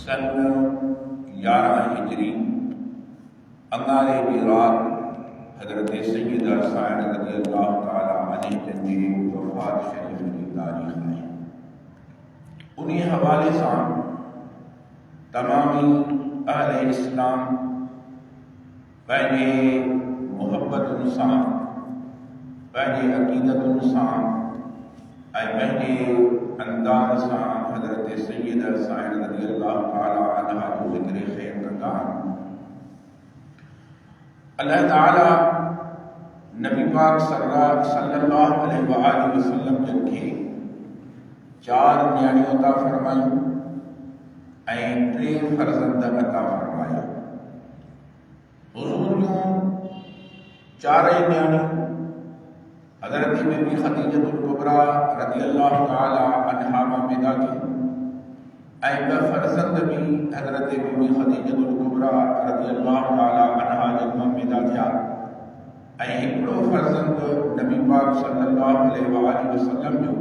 सन 11 हिजरी अंगारे की रात हजरत सैयदा सायद रज़ी अल्लाह ताला अन्हा जी वफ़ात शरीफ की तारीख़ है। उन्हीं हवाले से तमामी अहले इस्लाम पंहिंजे मुहब्बत सां, पंहिंजे अक़ीदत सां ऐं पंहिंजे अंदाज़ सां हज़रत सैयदा सायद रज़ी अल्लाह ताला अन्हा जो ज़िक्र ख़ैर कंदा आहिनि। अल्लाह ताला नबी पाक सल्लल्लाहु अलैहि वसल्लम जन खे 4 न्याणियूं अता फरमायूं ऐं 3 फर्ज़ंद अता फरमाया। हुज़ूर जूं 4 न्याणियूं हज़रत बीबी ख़दीजतुल कुबरा रज़ी अल्लाह ताला अन्हा मां पैदा थियूं ऐं 2 फर्ज़ंद भी हज़रत बीबी ख़दीजतुल कुबरा रज़ी अल्लाह ताला अन्हा जन मां पैदा थिया ऐं 1 फर्ज़ंद नबी पाक सल्लल्लाहु अलैहि वसल्लम जो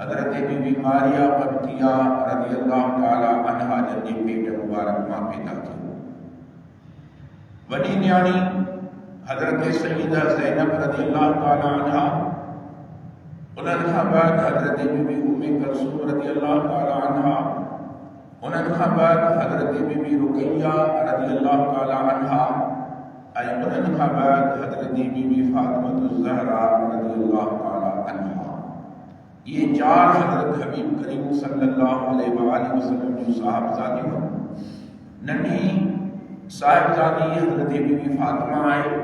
हज़रत बीबी मारिया क़ब्तिया रज़ी अल्लाह ताला अन्हा जन जे पेट मुबारक मां पैदा थी। वॾी न्याणी हज़रत सैयदा ज़ैनब रज़ी अल्लाह ताला अन्हा, उन्हनि खां बाद हज़रत बीबी उम्मे कुलसूम रज़ी अल्लाह ताला अन्हा, उन्हनि खां बाद हज़रत बीबी रुक़ैया रज़ी अल्लाह ताला अन्हा ऐं उन्हनि खां बाद हज़रत बीबी फ़ातिमा ज़हरा रज़ी अल्लाह ताला अन्हा। ये 4 हज़रत हबीब करीम सल्लल्लाहु अलैहि वसल्लम जूं साहिबज़ादियूं। नंढी साहिबज़ादी हज़रत बीबी फ़ातिमा आहे,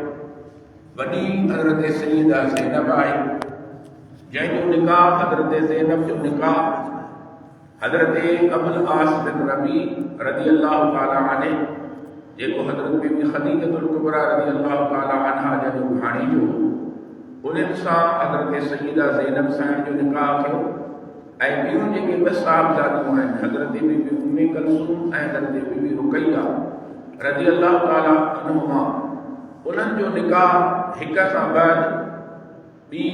वॾी हज़रत सैयदा ज़ैनब आहे, जंहिंजो निकाह हज़रत ज़ैनब जो निकाह हज़रत अबुल आस बिन रबी रज़ी अल्लाह ताला अन्हु, जेको हज़रत बीबी ख़दीजतुल कुबरा रज़ी अल्लाह ताला अन्हा जो भाणी जो, उन्हनि सां हज़रत सैयदा ज़ैनब साहिब जो निकाह थियो। ऐं ॿियूं जेके 2 साहिबज़ादियूं आहिनि, हज़रत बीबी उम्मे कुलसूम ऐं हज़रत बीबी रुक़ैया रज़ी अल्लाह ताला अन्हुमा, उन्हनि जो निकाह हिक खां बाद ॿी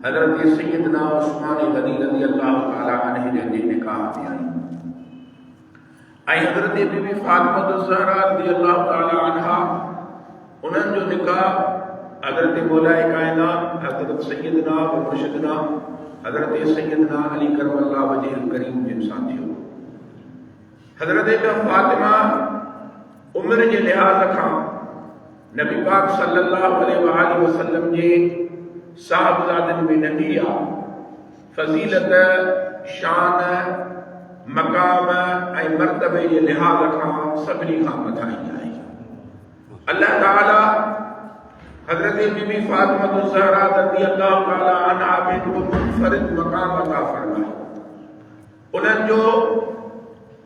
हज़रत सैयदना उस्मान गनी रज़ी अल्लाह ताला अन्हु जे निकाह ते आई। ऐं हज़रत बीबी फ़ातिमा ज़हरा रज़ी अल्लाह ताला अन्हा, उन्हनि जो निकाह हज़रत मौलाए कायनात हज़रत सैयदना व मुर्शिदना हज़रत सैयदना अली करमल्लाह वजहुल करीम जिन सां थियो। हज़रत फ़ातिमा उम्र जे लिहाज़ खां नबी पाक सल्लल्लाहु अलैहि वसल्लम जे साहिबज़ादनि में नंढी आहे। फ़ज़ीलत, शान, मक़ाम ऐं मर्तबे जे लिहाज़ खां सभिनी खां मथां आहे। अल्लाह ताला हज़रत बीबी फ़ातिमा ज़हरा रज़ी अल्लाह ताला अन्हा खे मुनफ़रिद मक़ाम अता फ़रमायो। उन्हनि जो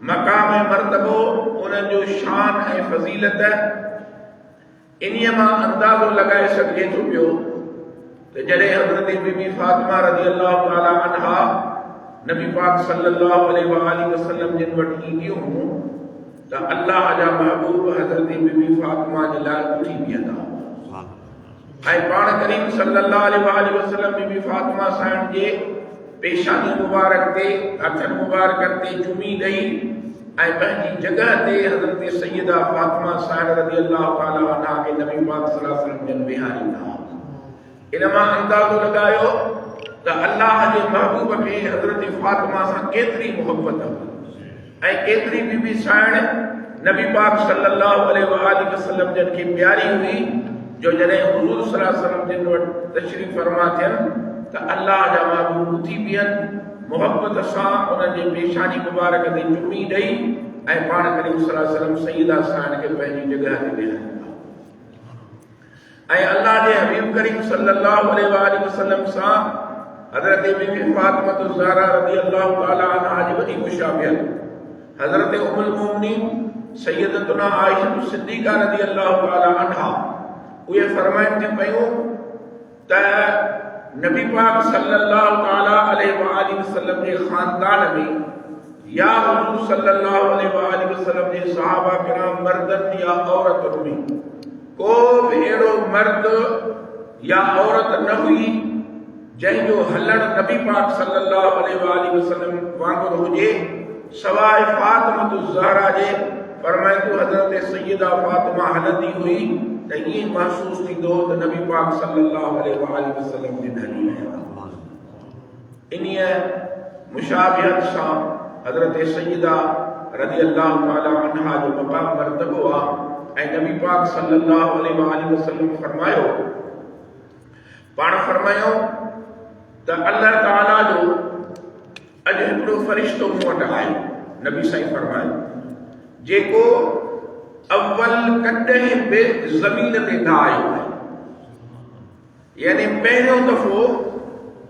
मक़ाम ऐं मर्तबो, उन्हनि जो शान ऐं फ़ज़ीलत, इन्हीअ मां अंदाज़ो लगाए सघिजे थो पियो त जॾहिं हज़रत बीबी फ़ातिमा रज़ी अल्लाह ताला अन्हा नबी पाक सल्लल्लाहु अलैहि वसल्लम जिन वटि ईंदियूं त अल्लाह जा महबूब हज़रत बीबी फ़ातिमा जे लाइ उथी बीहंदा ऐं पाण करीम सल्लल्लाहु अलैहि वसल्लम बीबी फ़ातिमा साहिब जे पेशानी मुबारक ते, हथनि मुबारकनि ते चुमी ॾेई ऐं पंहिंजी जॻह ते हज़रत सैयदा फ़ातिमा साहिब रज़ी अल्लाह ताला अन्हा खे नबी पाक सल्लल्लाहु अलैहि वसल्लम जन विहारींदा। इन मां अंदाज़ो लगायो त अल्लाह जे महबूब खे हज़रत फ़ातिमा सां केतिरी मुहबत ऐं केतिरी बीबी साहिब नबी पाक सल्लल्लाहु अलैहि वसल्लम जन खे प्यारी हुई, जो जॾहिं हुज़ूर सल्लल्लाहु अलैहि वसल्लम जिन वटि तशरीफ़ फरमा थियनि त अल्लाह जा महबूब उथी बीहनि, मुहब्बत सां उन्हनि जे पेशानी मुबारक ते चुमी ॾेई ऐं पाण करीम सल्लल्लाहु अलैहि वसल्लम सैयदा साहिब खे पंहिंजी जॻह ते वेहारींदा। ऐं अल्लाह जे हबीब करीम सल्लल्लाहु अलैहि वसल्लम सां हज़रत बीबी फ़ातिमा ज़हरा रज़ी अल्लाह ताला अन्हा जी वॾी मुशाबिहत हज़रत उम्मुल मोमिनीन सैयदतुना आइशा सिद्दीक़ा रज़ी अल्लाह ताला अन्हा, उहे फरमाइनि थी पयूं त नबी पाक सल्लल्लाहु ताला अलैहि वसल्लम जे ख़ानदान में या हुज़ूर सल्लल्लाहु अलैहि वसल्लम जे सहाबा किराम मर्दनि या औरतुनि में को बि अहिड़ो मर्द या औरत न हुई जंहिंजो हलण नबी पाक सल्लल्लाहु अलैहि वसल्लम वांगुरु हुजे सवाए फातिमा ज़हरा जे फरमाए तो हज़रत सैयदा फातिमा हलंदी हुई त ये महसूस थींदो त नबी पाक सल्लल्लाहु अलैहि वसल्लम जे हली आया। इन्हीअ मुशाबिहत सां हज़रत सैयदा रज़ियल्लाहु ताला अन्हा जो मक़ाम मर्तबो आहे ऐं नबी पाक सल्लल्लाहु अलैहि वसल्लम फरमायो पाण फरमायो त अल्लाह ताला जो अॼु हिकिड़ो फ़रिश्तो मूं वटि आयो। नबी साईं फरमायो जेको अव्वल कॾहिं बि ज़मीन ते न आयो आहे, यानी पहिरियों दफ़ो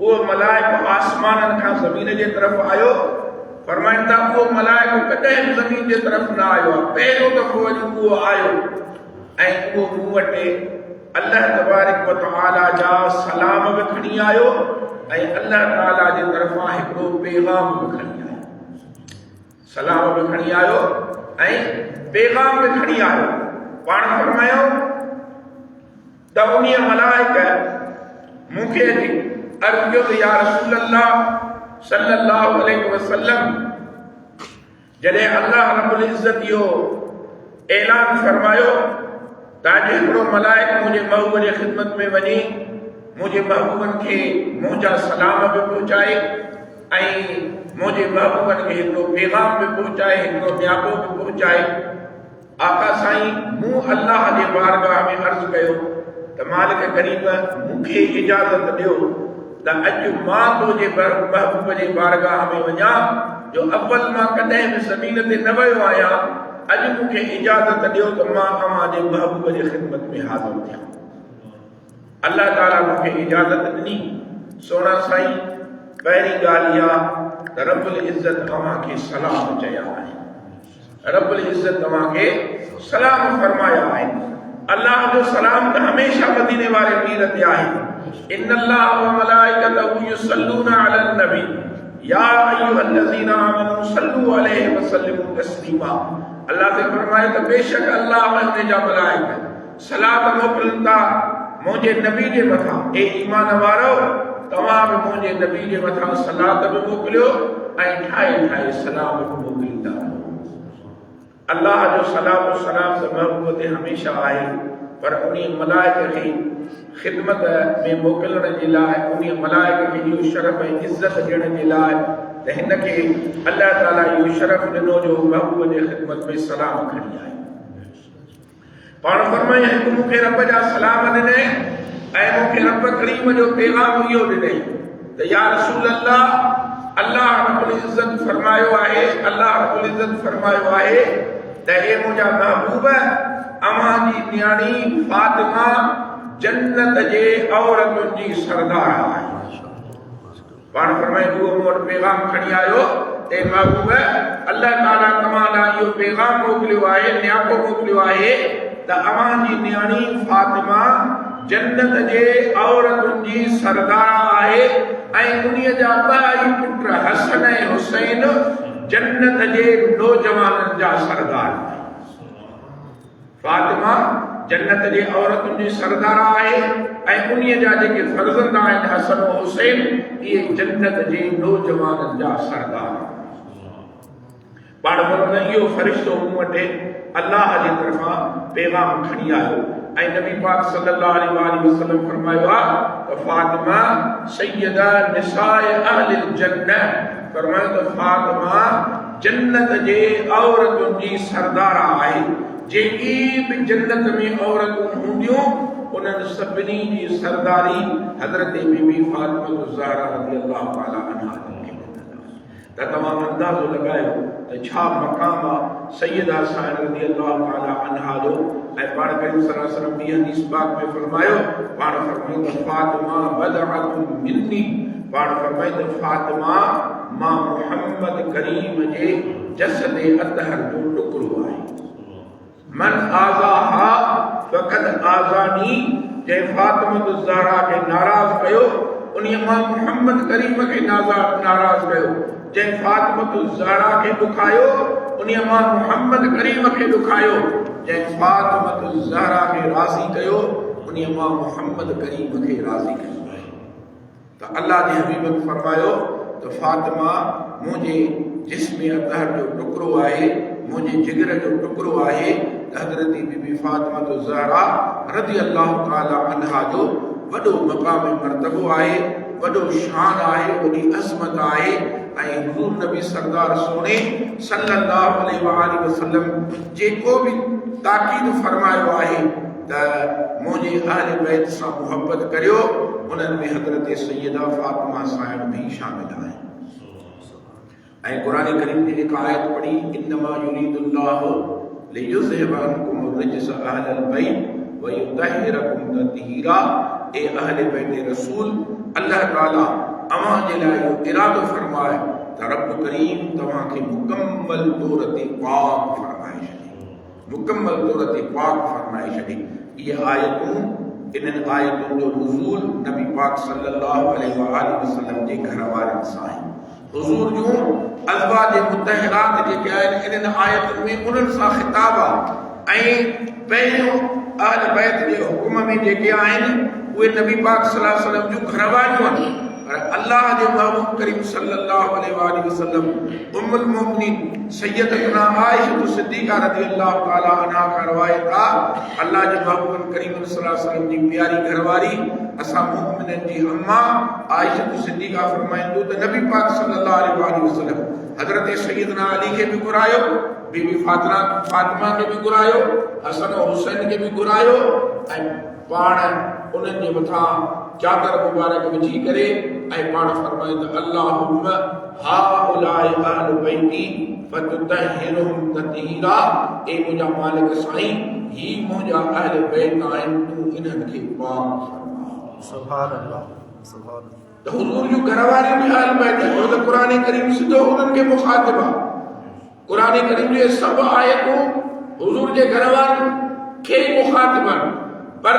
उहो मलाइको आसमाननि खां ज़मीन जे तरफ़ आयो। फरमाइनि था उहो मलाइको कॾहिं बि ज़मीन जे तरफ़ न आयो आहे, पहिरियों दफ़ो अॼु उहो आयो ऐं उहो मूं वटि अल्लाह तबारक व तआला जा सलाम बि खणी आयो ऐं अल्लाह ताला जे तरफ़ां हिकिड़ो पैगाम बि खणी आयो। सलाम बि खणी आयो ऐं पैगाम बि खणी आयो। पाण फरमायो त उन्हीअ मलाइक मूंखे अर्ज़ु कयो त या रसूल अल्लाह सल्लल्लाहु अलैहि वसल्लम जॾहिं अल्लाह रब्बुल इज़्ज़त इहो ऐलान फरमायो त अॼु हिकिड़ो मलाइक मुंहिंजे महबूब जे ख़िदमत में वञी मुंहिंजे महबूबनि खे मुंहिंजा सलाम बि पहुचाए ऐं मुंहिंजे महबूबनि खे हिकिड़ो पैगाम बि पहुचाए, हिकिड़ो न्यापो बि पहुचाए। आका साईं मूं अल्लाह जे बारगाह में अर्ज़ु कयो त मालिक करीम मूंखे इजाज़त ॾियो त अॼु मां तुंहिंजे महबूब जे बारगाह में वञा जो अव्वल मां कॾहिं बि ज़मीन ते न वियो आहियां। अॼु मूंखे इजाज़त ॾियो त मां तव्हांजे महबूब जे ख़िदमत में हाज़िर थियां। अल्लाह ताला मूंखे इजाज़त ॾिनी। सोना साईं पहिरीं ॻाल्हि इहा त रब्बुल इज़्ज़त तव्हांखे सलाम चया आहे। रब्बुल इज़्ज़त तव्हांखे सलाम फरमाया आहे। अल्लाह जो सलाम त हमेशा मदीने वारे पीर ते आहे। इन्नल्लाह व मलाइकतहु युसल्लूना अलन नबी या अय्युहल्लज़ीना आमनू सल्लू अलैहि व सल्लिमू तस्लीमा। अल्लाह ते फरमाए त बेशक अल्लाह ऐं उन जा मलाइक सलात मोकिलनि था मुंहिंजे नबी जे मथां। ए ईमान वारो तव्हां बि मुंहिंजे नबी जे मथां सलात बि मोकिलियो ऐं ठाहे ठाहे सलाम बि मोकिलींदा रहो। अल्लाह जो सलाम सलाम त महबूब ते हमेशा आहे, पर उन मलाइक खे ख़िदमत में मोकिलण जे लाइ, उन मलाइक खे इहो शरफ़ ऐं इज़त ॾियण जे लाइ त हिन खे अल्लाह ताला इहो शरफ़ ॾिनो जो महबूब जे ख़िदमत में सलाम खणी आयो। पाण फरमाए हिकु मूंखे रब जा सलाम ॾिनई ऐं मूंखे रब करीम जो पैगाम इहो ॾिनई त या रसूल अल्लाह रब्बुल इज़्ज़त फरमायो आहे, अल्लाह रब्बुल इज़्ज़त फरमायो आहे त हे मुंहिंजा महबूब अव्हां जी न्याणी फातिमा जन्नत जे औरतुनि जी सरदार आहे। पाण फरमाए उहो मूं वटि पैगाम खणी आयो ते महबूब अल्लाह ताला तव्हां लाइ इहो पैगाम मोकिलियो आहे, न्यापो मोकिलियो आहे त अव्हां जी न्याणी फातिमा जन्नत जे औरतुनि जी सरदार आहे ऐं उन्हीअ जा ॿ पुट हसन ऐं हुसैन जन्नत जे नौजवाननि जा सरदार। फातिमा जन्नत जे औरतुनि जी सरदार आहे ऐं उन्हीअ जा जेके फर्ज़ंद आहिनि हसन ऐं हुसैन इहे जन्नत जे नौजवाननि जा सरदार। पाण फरमाए इहो फ़रिश्तो मूं वटि अल्लाह जे तरफ़ां पैगाम खणी आयो ऐं नबी पाक सल्लल्लाहु अलैहि वसल्लम फरमायो आहे त फातिमा सय्यदा निसाए अहलिल जन्नह। फरमायो त फातिमा जन्नत जे औरतुनि जी सरदार आहे। जेकी बि जन्नत में औरतूं हूंदियूं उन्हनि सभिनी जी सरदारी हज़रत बीबी फातिमा ज़हरा रज़ियल्लाहु ताला अन्हा खे त तव्हां अंदाज़ो लॻायो त छा मक़ाम आहे सैयदा साहिब रज़ियल्लाहु ताला अन्हा जो। ऐं पाण करीम सल्लल्लाहु अलैहि वसल्लम ॿी हदीस पाक में फरमायो, पाण फरमायो त फातिमा बदअतुन मिन्नी। पाण फरमायो त फातिमा मां मुहम्मद करीम जे जसद अतहर जो टुकड़ो आहे। मन आज़ाहा फ़क़द आज़ानी। जंहिं फातिमा ज़हरा खे नाराज़ कयो उन्हीअ मां मुहम्मद करीम खे नाराज़ कयो। जंहिं फातिमा ज़हरा खे ॾुखायो उन्हीअ मां मुहम्मद करीम खे ॾुखायो। जंहिं फातिमा ज़हरा खे राज़ी कयो उन्हीअ मां मुहम्मद करीम खे राज़ी कयो। त अल्लाह जे हबीब फरमायो त फातिमा मुंहिंजे जिस्म अतहर जो टुकड़ो आहे, मुंहिंजे जिगर जो टुकड़ो आहे, हज़रत बीबी फ़ातिमा ज़हरा रज़ी अल्लाह ताला अन्हा जो वॾो मक़ाम मर्तबो आहे, वॾो शान आहे, वॾी अज़मत आहे। ऐं हुज़ूर नबी सरदार सोने सल्लल्लाहु अलैहि वसल्लम जेको बि ताक़ीद फरमायो आहे त मुंहिंजे अहले बैत सां मुहबत करियो, उन्हनि में हज़रत सैयदा फ़ातिमा साहिब भी शामिल आहिनि। ऐं क़ुरान करीम जी जेका आयत पढ़ी, इन्नमा युरीदुल्लाहु लियुज़हिब अन्कुम रिज्स अहलल बैत व युतहिरकुम तत्हीरा। ए अहले बैत रसूल, अल्लाह ताला अवां जे लाइ इहो इरादो फरमाए त रब करीम तव्हांखे मुकम्मल तौर ते पाक फरमाए छॾे, मुकम्मल तौर ते पाक फरमाए छॾे। इहे आयतूं, इन्हनि आयतुनि जो नुज़ूल नबी पाक सल्लल्लाहु अलैहि वसल्लम जे घर वारनि सां आहे। हुज़ूर जूं अज़वाज मुतहरात जेके आहिनि, इन्हनि आयतुनि में उन्हनि सां ख़िताब आहे। ऐं पहिरियों अहल बैत जे हुकुम में जेके आहिनि उहे नबी पाक सल्लल्लाहु अलैहि वसल्लम जूं घरवारियूं आहिनि। पर अल्लाह जे महबूब करीम सल्लल्लाहु अलैहि वसल्लम उम्मुल मोमिनीन सैयदतुना आइशा सिद्दीक़ा रज़ियल्लाहु ताला अन्हा का रवायत आहे, अल्लाह जे महबूब करीम सल्लल्लाहु अलैहि वसल्लम जी प्यारी घरवारी असां मोमिननि जी अम्मा आइशा सिद्दीक़ा फरमाईंदो त नबी पाक सल्लल्लाहु अलैहि वसल्लम हज़रत सैयदना अली खे बि घुरायो, बीबी फातिमा खे बि घुरायो, हसन हुसैन खे बि घुरायो, ऐं पाण उन्हनि जे मथां चादर मुबारक विझी करे ऐं पाण फरमाईंदा, अल्लाहुम्मा हाउलाए अहल बैती फतुतहिरुहुम तत्हीरा। ए मुंहिंजा मालिक साईं, ही मुंहिंजा अहल बैत आहिनि, तूं इन्हनि खे पाक फरमा। सुभान अल्लाह, सुभान अल्लाह। त हुज़ूर जूं घरवारियूं बि अहल बैत आहिनि, त क़ुरान करीम सिधो उन्हनि खे मुखातिब आहे। क़ुरान करीम जे सभु आयतूं हुज़ूर जे घरवारनि खे मुखातिब आहिनि। पर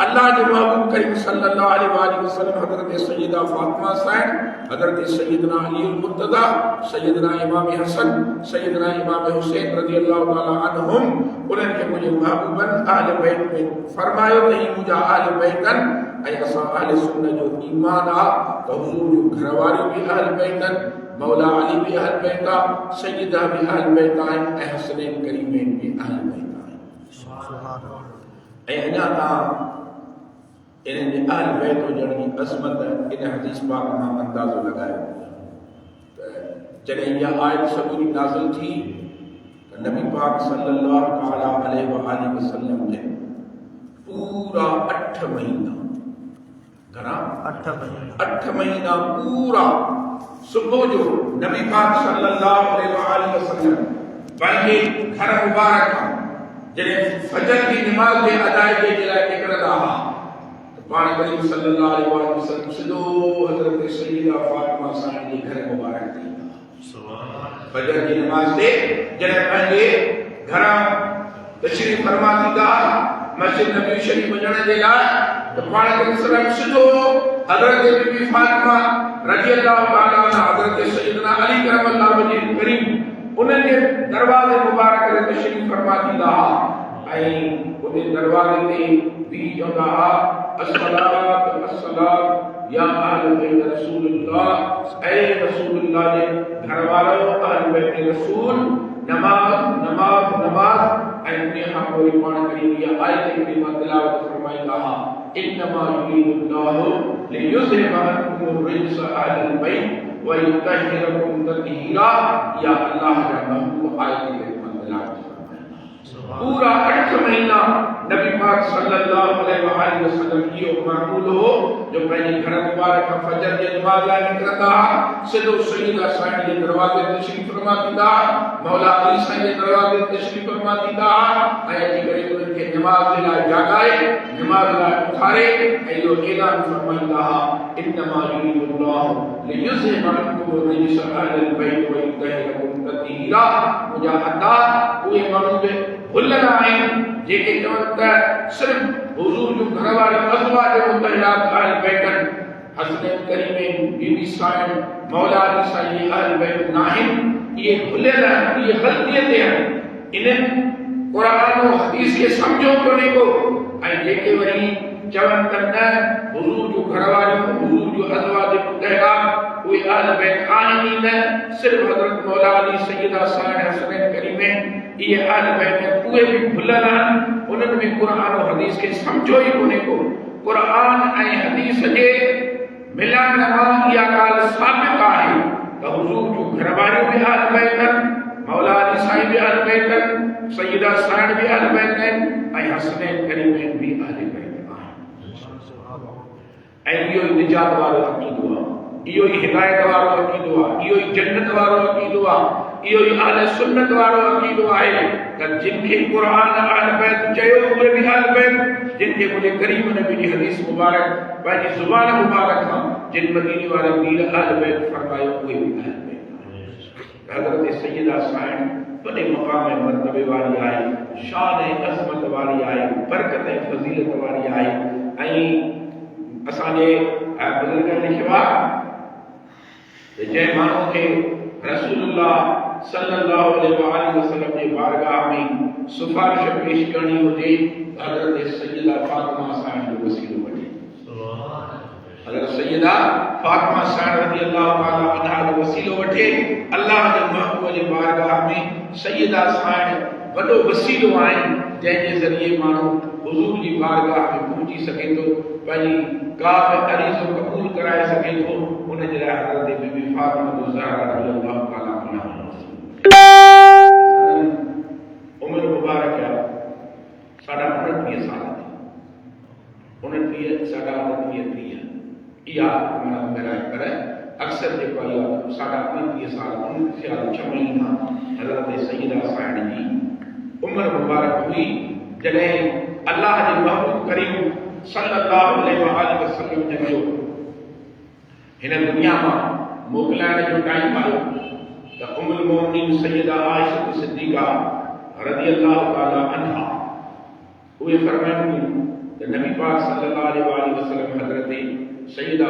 अल्लाह जे महबूब करीम सल्लल्लाहु अलैहि वसल्लम हज़रत सैयदा फ़ातिमा साहिब, हज़रत सैयदना अली मुर्तज़ा, सैयदना इमाम हसन, सैयदना इमाम हुसैन रज़ियल्लाहु ताला अन्हुम, उन्हनि खे मुंहिंजे महबूबनि अहल बैत में फरमायो त ही मुंहिंजा अहल बैत आहिनि। ऐं असां अहल सुन्नत जो ईमान आहे त हुज़ूर जूं घरवारियूं बि अहल बैत आहिनि, मौला अली बि अहल बैत आहे, सैयदा बि अहल बैत आहिनि, ऐं हसनैन करीमैन बि अहल बैत आहिनि। ऐं अञा तव्हां इन्हनि जे अहल बैत हुजण जी अज़मत इन हदीस पाक मां अंदाज़ो लॻायो त जॾहिं इहा आयत सबूरी नाज़िल थी त नबी पाक सल्लल्लाहु ताला अलैहि वसल्लम जे पूरा 8 महीना, घणा 8 महीना पूरा सुबुह जो नबी पाक सल्लल्लाहु अलैहि वसल्लम पंहिंजे घर मुबारक जॾहिं फजर की नमाज़ जे अदायगी जे लाइ निकिरंदा हुआ त पाण करीम सल्लल्लाहु अलैहि वसल्लम सिधो हज़रत सैयदा फ़ातिमा साहिब जे घर मुबारक ते फजर की नमाज़ ते जॾहिं पंहिंजे घरां तशरीफ़ फरमा थींदा मस्जिद नबी शरीफ़ वञण जे लाइ त पाण करीम सल्लल्लाहु सिधो हज़रत बीबी फ़ातिमा रज़ियल्लाहु ताला अन्हा, हज़रत सैयदना अली करमल्लाहु वजह करीम उन्हनि जे दरवाज़े मुबारक ते तशरीफ़ फरमा थींदा हुआ। ऐं उते दरवाज़े ते बीह चवंदा हुआ, अस्सलातु अस्सलाम या अहल बैत रसूलुल्लाह, ऐ रसूलुल्लाह जे घर वारो, अहल बैत रसूल, नमाज़ नमाज़ नमाज़। ऐं उन खां पोइ पाण करीम इहा आयत करीमा तिलावत फरमाईंदा हुआ, इन्नमा युरीदुल्लाहु लियुज़हिबा अन्कुम रिज्स अहलल बैत व युतहिरकुम तत्हीरा। या अल्लाह जा महबूब आयत करीमा तिलावत पूरा 8 महीना नबी पाक सल्लल्लाहु अलैहि वसल्लम इहो मामूल हो जो पंहिंजे घर मुबारक फजर जे नमाज़ लाइ निकिरंदा सिधो सैयदा साईं जे दरवाज़े ते तशरीफ़ फरमा थींदा, मौला अली साईं जे दरवाज़े ते तशरीफ़ फरमा थींदा ऐं अची करे उन्हनि खे नमाज़ जे लाइ जाॻाए, नमाज़ लाइ उथारे ऐं इहो ऐलान फरमाईंदा हुआ, इन्नमा युरीदुल्लाहु लियुज़हिबा अन्कुम रिज्स अहलल बैत व युतहिरकुम तत्हीरा। मुंहिंजा अता उहे माण्हू भुलंदा आहिनि जेके चवनि त सिर्फ़ हुज़ूर जूं घरवारियूं अज़वाज मुतहरात अहल बैत आहिनि, हसनैन करीमैन बीबी साहिब मौला अली साईं जी अहल बैत नाहिनि। इहे भुलियल आहिनि, इहे ग़लतीअ ते आहिनि। इन्हनि क़ुरान ऐं हदीस खे सम्झो कोन्हे को, ऐं जेके वरी चवन त हुजूर जो घरवारियों हुजूर जो अज़वाज मुतहरात उहे अहल बैत आहिनि न सिर्फ हज़रत मौला अली सैयदा साहिब हसनैन करीमैन ये अहल बैत उहे भी भुलल आहिनि उन्हनि में क़ुरान और हदीस के समझो ही कोन्हे को क़ुरान ऐं हदीस जे मिलण मां इहा ॻाल्हि साबित आहे त हुजूर जो घरवारियूं बि अहल बैत आहिनि मौला अली साहिब बि अहल बैत आहिनि सैयदा साहिब भी अहल बैत आहिनि ऐं हसनैन करीमैन भी अहल बैत आहिनि ऐं इहो ई निजात वारो अक़ीदो आहे इहो ई हिदायत वारो अक़ीदो आहे इहो ई जन्नत वारो अक़ीदो आहे इहो ई अहल सुन्नत वारो अक़ीदो आहे त जिनखे क़ुरान अहल बैत चयो उहे बि अहल बैत जिनखे मुंहिंजे करीम नबी जी हदीस मुबारक पंहिंजी ज़ुबान मुबारक खां जिन मदीने वारे पीर अहल बैत फरमायो उहे बि अहल बैत हज़रत सैयदा साहिब बड़े मकाम मर्तबे वाली आहे शान अज़मत वाली आहे बरकत ऐं फज़ीलत वाली आहे ऐं असांजे बुज़ुर्गनि लिखियो आहे त जंहिं माण्हू खे रसूलुल्लाह सल्लल्लाहु अलैहि वसल्लम जे बारगाह में सिफारिश पेश करणी हुजे त हज़रत सैयदा फातिमा साहिब जो वसीलो वठे हज़रत सैयदा फातिमा साहिब रज़ियल्लाहु ताला अन्हा जो वसीलो वठे अल्लाह जे महबूब जे बारगाह में सैयदा साहिब वॾो वसीलो आहे जंहिंजे ज़रिए माण्हू हुज़ूर जी बारगाह में पहुची सघे थो पंहिंजी का बि अरीज़ो क़बूल कराए सघे थो उन जे लाइ हज़रत बीबी फातिमा ज़हरा रज़ियल्लाहु ताला अन्हा उम्र मुबारक आहे साढा 29 साल थी 29 साढा 29 इहा मेरा पर अक्सर जेको आहे साढा 29 साल 6 महीना हज़रत सैयदा साहिब जी उम्र मुबारक हुई जॾहिं अल्लाह जे महबूब करीम सल्लल्लाहु अलैहि वसल्लम जो हिन दुनिया मां मोकिलाइण जो टाइम आयो त उम्मुल मोमिनीन सैयदा आयशा सिद्दीक़ा रज़ियल्लाहु ताला अन्हा उहे फरमाइनि त नबी पाक सल्लल्लाहु अलैहि वसल्लम हज़रत सैयदा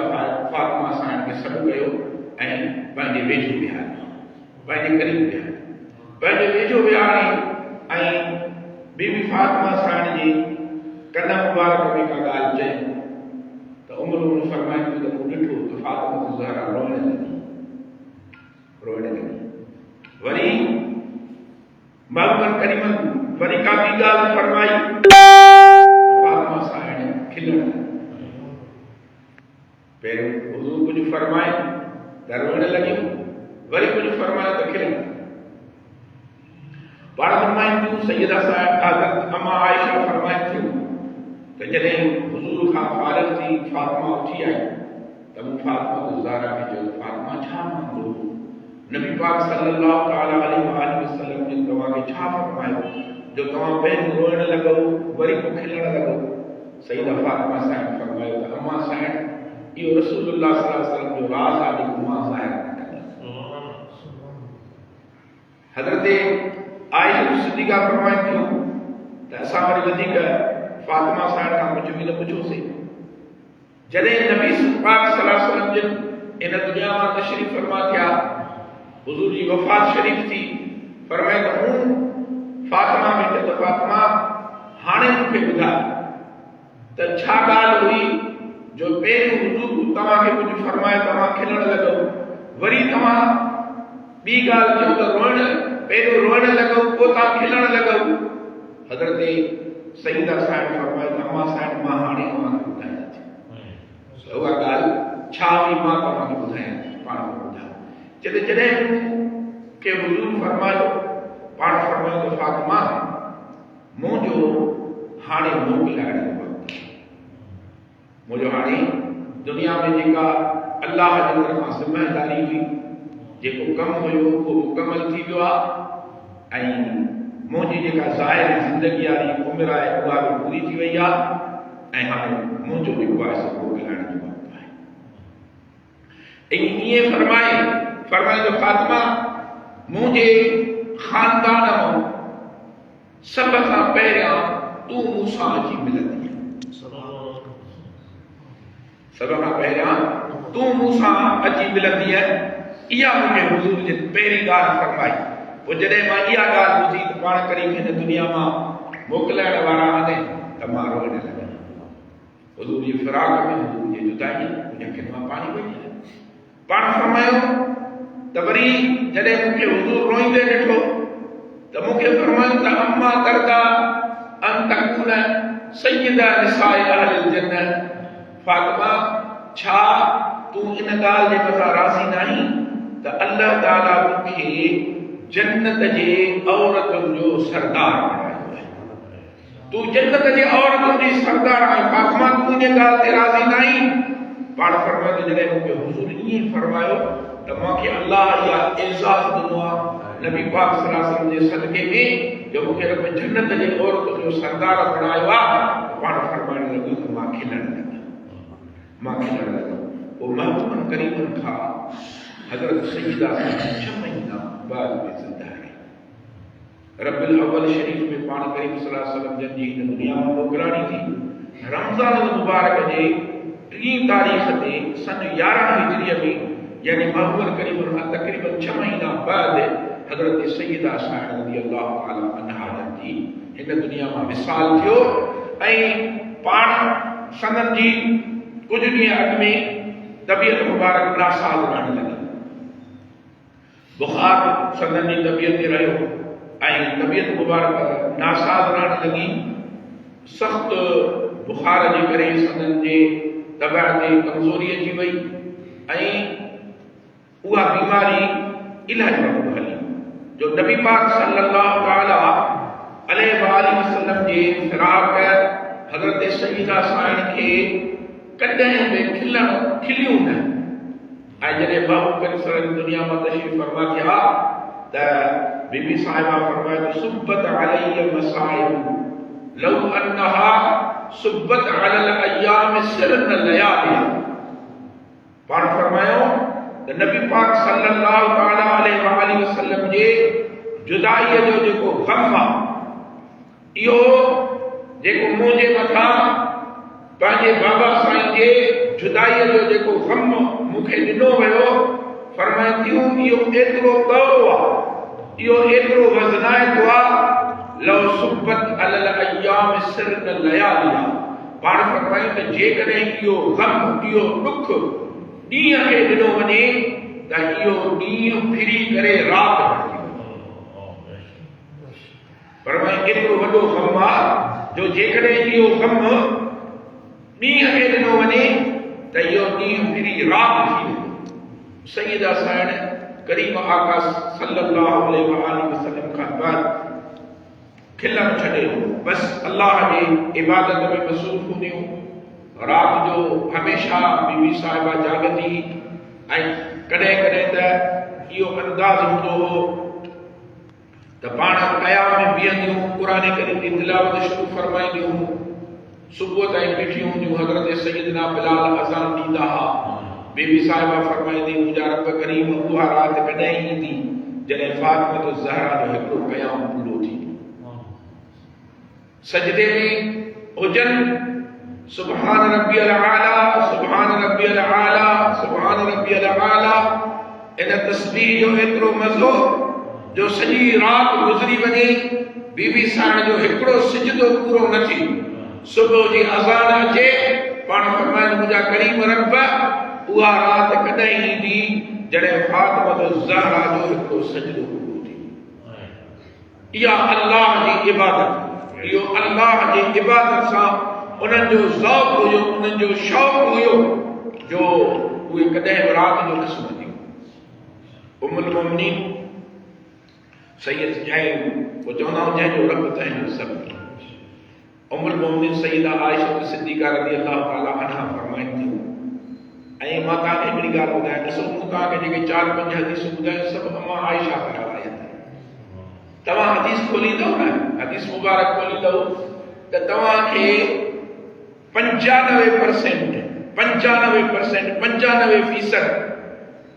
फातिमा साहिब खे सॾु कयो ऐं पंहिंजे वेझो विहारियो पंहिंजे करीब विहारियो पंहिंजे वेझो विहारे ऐं बीबी फातिमा साहिब जे कन मुबारक में का ॻाल्हि चई त उम्र फरमाइनि त मूं ॾिठो त फातिमा ज़हरा रोइण लॻी वरी महबूबन करीमन वरी का ॿी ॻाल्हि फरमाई फातिमा साहिब खिलण पहिरियों हुज़ूर कुझु फरमाए त रोइण लॻियूं वरी कुझु फरमाए त खिलण पाण फरमाइनि थियूं सैयदा साहिब हज़रत अम्मा आयशा फरमाइनि थियूं त जॾहिं हुज़ूर खां फारिग़ थी फातिमा उथी आई त मूं फातिमा ज़हरा खे चयो फातिमा छा मामलो नबी पाक सल्लल्लाहु अलैहि वसल्लम ने तव्हांखे छा फरमायो जो तव्हां पहिरियों रोइण लॻो वरी पोइ खिलण लॻो सैयदा फातिमा साहिब फरमायो त अम्मा साहिब इहो रसूलुल्लाह सल्लल्लाहु अलैहि वसल्लम जो राज़ आहे जेको मां ज़ाहिर न कंदसि हज़रत आयशा सिद्दीक़ा फरमाइनि थियूं त असां वरी वधीक फातिमा साहिब खां कुझु बि न पुछोसीं जॾहिं नबी पाक सल्लल्लाहु अलैहि वसल्लम जिन इन दुनिया मां तशरीफ़ फरमा थिया हुज़ूर जी वफ़ात शरीफ़ थी फरमाए त हूं फातिमा में त फातिमा हाणे मूंखे ॿुधाए त छा ॻाल्हि हुई जो पहिरियों हुज़ूर तव्हांखे कुझु फरमाए तव्हां खिलण लॻो वरी तव्हां ॿी ॻाल्हि चयो त रोइण पहिरियों रोइण लॻो पोइ तव्हां खिलण लॻो हज़रत सैयदा साहिब फरमाए त अम्मा साहिब मां हाणे तव्हांखे ॿुधायां थी उहा ॻाल्हि छा हुई मां तव्हांखे ॿुधायां थी पाण ॿुधायो जॾहिं के हुज़ूर फरमायो पाण फरमायो त फातिमा मुंहिंजो हाणे मोकिलाइण जो वक़्तु मुंहिंजो हाणे दुनिया में जेका अल्लाह जे तरफ़ां ज़िम्मेदारी हुई जेको कमु हुयो उहो मुकमल थी वियो आहे ऐं मुंहिंजी जेका ज़ाहिर ज़िंदगी वारी उमिरि आहे उहा बि पूरी थी वई आहे ऐं हाणे मुंहिंजो जेको आहे सो मोकिलाइण जो वक़्तु आहे ईअं फरमाए तो फातिमा मुझे खानदान में सब खां पहिरियां तू मूंसां अची मिलंदी सब खां पहिरियां तू मूंसां अची मिलंदी इहा मूंखे हुज़ूर जे पहिरीं ॻाल्हि फरमाई पोइ जॾहिं मां इहा ॻाल्हि ॿुधी त पाण करीब हिन दुनिया मां मोकिलाइण वारा आहिनि त मां रोइण लॻा हुजूर जी फिराक में, हुजूर जी जुदाई, उन खे मां पाणी पई पाण फरमायो त वरी जॾहिं मूंखे हुजूर रोईंदे ॾिठो त मूंखे फरमायो त अम्मा तरदा अन तकून सय्यदा निसाए अहलिल जन्नह, फातिमा छा तूं इन ॻाल्हि जे मथां राज़ी नाहीं त अल्लाह ताला मूंखे जन्नत जे औरतुनि जो सरदार बणायो आहे, तूं जन्नत जे औरतुनि जी सरदार आहे, फातिमा तूं इन ॻाल्हि ते राज़ी नाहीं? पाण फरमायो त जॾहिं मूंखे हुजूर ईअं फरमायो त मूंखे अल्लाह इहा एज़ाज़ ॾिनो आहे नबी पाक सल्लल्लाहु अलैहि वसल्लम जे सदके में जो मूंखे रब जन्नत जे औरतुनि जो सरदार बणायो आहे, पाण फरमाइण लॻो त मां खिलण लॻो। वो महबूबन करीमन खां हज़रत सय्यदा 6 महीना बाद में ज़िंदा है। रबिउल अव्वल शरीफ में पाण करीम सल्लल्लाहु अलैहि वसल्लम जन जी हिन दुनिया में मोकिलाणी थी। रमज़ान मुबारक जे 3 तारीख़ ते सन 11 हिजरीअ में यानी महबूबन करीमन खां तक़रीबन 6 महीना बाद हज़रत सय्यदा साहिबा रज़ियल्लाहु ताला अन्हा जी हिन दुनिया में विसाल थियो ऐं पाण सनन जी कुछ ॾींहं अॻु में तबियत मुबारक नासाज़ रहण लॻी, बुखार सदन जी तबियत ते रहियो ऐं तबियत मुबारक नासाज़ रहण लॻी। सख़्त बुखार जे करे सदन जे दबा ते कमज़ोरी अची वई ऐं उहा बीमारी इलाही वक़्तु हली जो नबी पाक सल्लल्लाहु ताला अलैहि वसल्लम जे फिराक हज़रत सय्यदा साहिब खे कॾहिं बि खिलियूं न। ऐं जॾहिं महबूब करीम सल्लल्लाहु दुनिया में तशरीफ़ फरमा थिया त बीबी साहिबा फरमायो त सुब्बत अलैया मसाइब लौ अन्नहा सुब्बत अलल अय्याम सिरन लयालिया। पाण फरमायो त नबी पाक सल्लल्लाहु ताला अलैहि वसल्लम जे जुदाईअ जो जेको गम आहे इहो जेको मुंहिंजे मथां पंहिंजे बाबा साईं जे जुदाईअ जो जेको गम मूंखे ॾिनो वियो, फरमाए थियूं इहो एतिरो कड़ो आहे, इहो एतिरो वज़नाइतो आहे लौ सुब्बत अलल अय्याम सिरन लयालिया। पाण फरमायो त जेकॾहिं इहो गम इहो दुख ॾींहं खे ॾिनो वञे त इहो ॾींहुं फिरी करे राति बणिजी वञे। फरमाए एतिरो वॾो गम आहे जो जेकॾहिं इहो गम ॾींहं खे ॾिनो वञे त इहो ॾींहुं फिरी राति थी वेंदो। सय्यदा साहिब करीम आका सल्लल्लाहु अलैहि वसल्लम खां बाद खिलण छॾे बस अल्लाह जी इबादत में मसरूफ़ हूंदियूं। रात जो हमेशा बीबी साहिबा जागंदी ऐं कॾहिं कॾहिं त इहो अंदाज़ हूंदो हो त पाण क़याम में बीहंदियूं, क़ुरान करीम जी तिलावत शुरू फरमाईंदियूं, सुबुह ताईं बीठियूं हूंदियूं। हज़रत सय्यदना बिलाल अज़ान ॾींदा हुआ, बीबी साहिबा फरमाईंदी मुंहिंजा रब करीम उहा राति कॾहिं ईंदी जॾहिं फातिमा ज़हरा जो हिकिड़ो क़याम पूरो थी सजदे में हुजनि सुभान रब्बियल आला सुभान रब्बियल आला सुभान रब्बियल आला। इन तस्बीह जो एतिरो मज़ो जो सॼी राति गुज़री वञे बीबी साहिब जो हिकिड़ो सिजदो पूरो न थी। सुबुह जी अज़ान अचे पाण फरमाइनि मुंहिंजा करीम रब उहा राति कॾहिं ईंदी जॾहिं फातिमा ज़हरा जो हिकिड़ो सजदो पूरो थी। इहा अल्लाह जी इबादत, इहो अल्लाह जी इबादत सां उन्हनि जो ज़ौक़ हुयो, उन्हनि जो शौक़ु हुयो जो उहे कॾहिं बि राति जो न सुम्हंदियूं। उम्मुल मोमिनीन सैयद जंहिं वो चवंदा आहियूं जंहिंजो रब तंहिंजो सभु। उम्मुल मोमिनीन सैयदा आयशा सिद्दीक़ा रज़ियल्लाहु ताला अन्हा फरमाइनि थियूं। ऐं मां तव्हांखे हिकिड़ी ॻाल्हि ॿुधायां, ॾिसो मूं तव्हांखे जेके 4-5 हदीसूं ॿुधायूं सभु अम्मा आयशा पारां आहिनि। तव्हां हदीस खोलींदव न, हदीस मुबारक खोलींदव त तव्हांखे 95%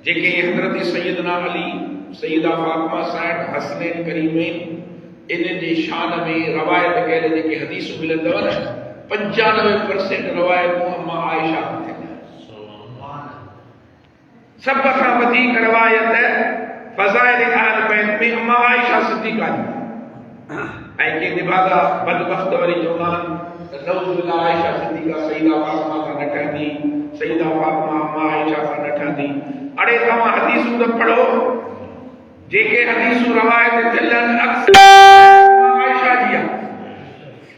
जेके हज़रत सैयदना अली सैयदा फातिमा साहिब हसनैन करीमैन इन जी शान में रवायत कयल जेके हदीसूं मिलंदव न 95% रवायतूं अम्मा आयशा खां थियनि। सभ खां वधीक रवायत फज़ाइल अहल बैत में अम्मा आयशा सिद्दीक़ा जी। ऐं के निभागा बदबख्त वरी चवंदा आहिनि नौजुबिल्लाह आयशा सिद्दीका सईदा फातिमा का न ठहंदी, सईदा फातिमा अम्मा आयशा का न ठहंदी। अड़े तव्हां हदीसूं त पढ़ो, जेके हदीसूं रवायत थियलनि अक्सर आयशा जी आहे।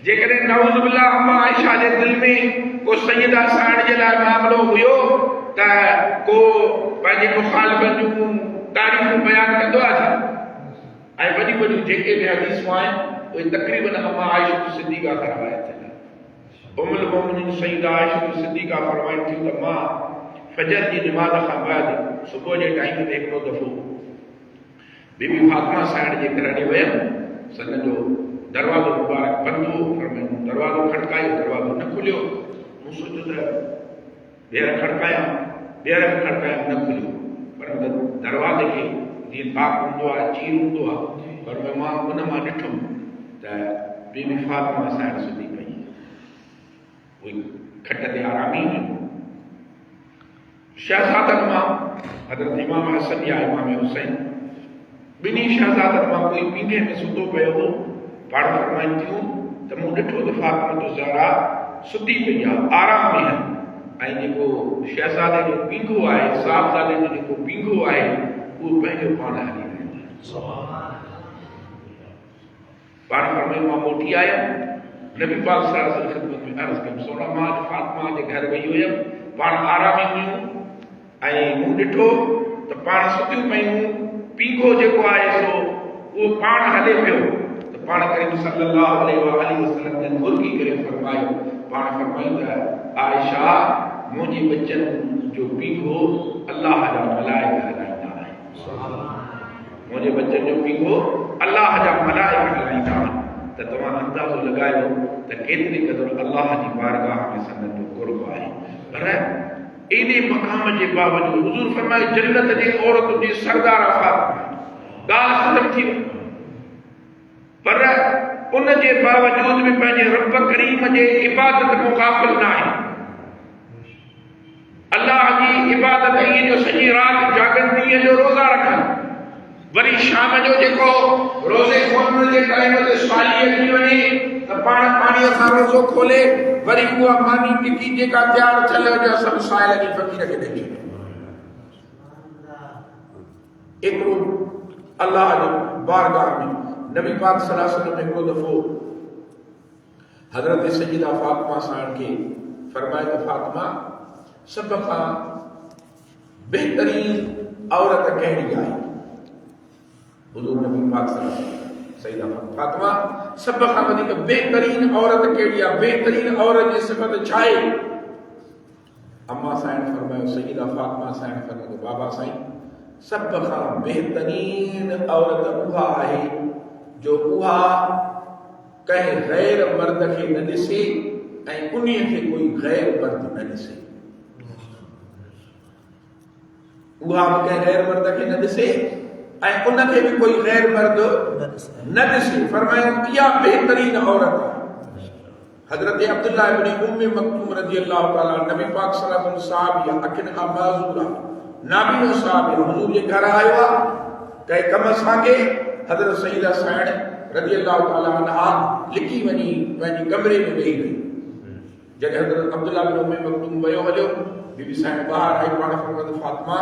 जेकॾहिं नौजुबिल्लाह अम्मा आयशा जे दिल में को सईदा साइण जे लाइ मामिलो हुयो त को पंहिंजे मुखालिफ़नि जूं तारीफ़ूं बयानु कंदो आहे ऐं वॾियूं वॾियूं जेके बि हदीसूं आहिनि उहे तक़रीबन अम्मा आयशा सिद्दीका खां रवायत थियनि। उम्मुल मोमिनीन सईदा आयशा सिद्दीका फरमाइनि थियूं त मां फजर जी निमाज़ खां बाद सुबुह जे टाइम ते हिकिड़ो दफ़ो बीबी फातिमा साइण जे घर ॾे वियमि। सन जो दरवाज़ो मुबारक बंदि हो। फरमाइनि दरवाज़ो खड़कायो, दरवाज़ो न खुलियो। मूं सोचियो त ॿीहर खड़कायां, ॿीहर खड़कायां, न खुलियो। पर दरवाज़े खे जीअं ताक हूंदो आहे, चीर हूंदो आहे, पर मां उन मां ॾिठुमि त बीबी फातिमा साइण सुधी पई, उहे खट ते आरामी हुई। शहज़ादनि मां हज़रत इमाम हसन या इमाम हुसैन ॿिन्ही शहज़ादनि मां कोई पींघे में सुतो पियो हो। पाण फरमाइनि थियूं त मूं ॾिठो त फातिमा ज़हरा सुती पई आहे, आराम में आहिनि, ऐं जेको शहज़ादे जो पींघो आहे, साहबज़ादे जो जेको पींघो आहे, उहो पंहिंजो पाण हली वेंदो। पाण फरमाइनि मां मोटी आयमि, नबी पाक सल्लल्लाहु अलैहि वसल्लम ख़िदमत में अर्ज़ कयमि, सोना मां फातिमा जे घर वई हुयमि, पाण आरामी हुयूं ऐं मूं ॾिठो त पाण सुतियूं पयूं, पींघो जेको आहे सो उहो पाण हले पियो। त पाण करीम सल्लल्लाहु अलैहि वसल्लम ने मुर्गी करे फरमायो, पाण फरमायूं त आयशा मुंहिंजे बच्चनि जो पींघो अल्लाह जा मलाइका हलाईंदा आहिनि। मुंहिंजे बच्चनि जो पींघो अल्लाह जा मलाइका हलाईंदा आहिनि। त तव्हां अंदाज़ो लॻायो त केतिरी क़दुरु अल्लाह जी बारगाह में संदन जो कुर्ब आहे। पर एॾे मक़ाम जे बावजूदि हुज़ूर फरमाए जन्नत जी औरतुनि जी सरदार फातिमा, ॻाल्हि ख़तम थी वई। पर उन जे बावजूदि बि पंहिंजे रब करीम जे इबादत खां ग़ाफ़िल न आहे। अल्लाह जी इबादत ईअं जो सॼी राति जागनि, ॾींहं जो रोज़ा रखनि, वरी शाम जो जेको रोज़े खोलण जे टाइम ते साली अची वञे त पाण पाणीअ सां रोज़ो खोले, वरी उहा मानी टिकी जेका तयारु थियल हुजे सभु साहिल जी फ़क़ीर खे ॾेई छॾे। हिकिड़ो अल्लाह जे बारगाह में नबी पाक सल्लल्लाहु अलैहि वसल्लम हिकिड़ो दफ़ो हज़रत सय्यदा फातिमा साहिब खे फरमाए त फातिमा सभ खां बहितरीन औरत कहिड़ी आहे? हुज़ूर नबी पाक सल्लल्लाहु अलैहि वसल्लम सय्यदा फातिमा सभ खां वधीक बहितरीन औरत कहिड़ी आहे, बहितरीन औरत जी सिफ़त छा आहे? अम्मा साईं फरमायो, सय्यदा फातिमा साईं फरमायो, बाबा साईं सभ खां बहितरीन औरत उहा आहे जो उहा कंहिं गैर मर्द खे न ॾिसे ऐं उन्हीअ खे कोई गैर मर्द न ॾिसे। उहा बि कंहिं गैर मर्द खे न ॾिसे ऐं उनखे बि कोई गैर मर्द न ॾिसे। फरमायो इहा बहितरीन औरत आहे। हज़रत अब्दुल्लाह इब्न उम्मे मक्तूम रज़ियल्लाहु ताला नबी पाक सल्लल्लाहु अलैहि वसल्लम साहब या अखिन खां माज़ूर आहे, नाबीनो साहब हुज़ूर जे घर आयो आहे कंहिं कम सां के। हज़रत सय्यदा साइण रज़ियल्लाहु ताला अन्हा लिकी वञी पंहिंजे कमरे में वेही रही। जॾहिं हज़रत अब्दुल्लाह इब्न उम्मे मक्तूम वियो हलियो, बीबी साइण ॿाहिरि आई, पाण फरमायो फातिमा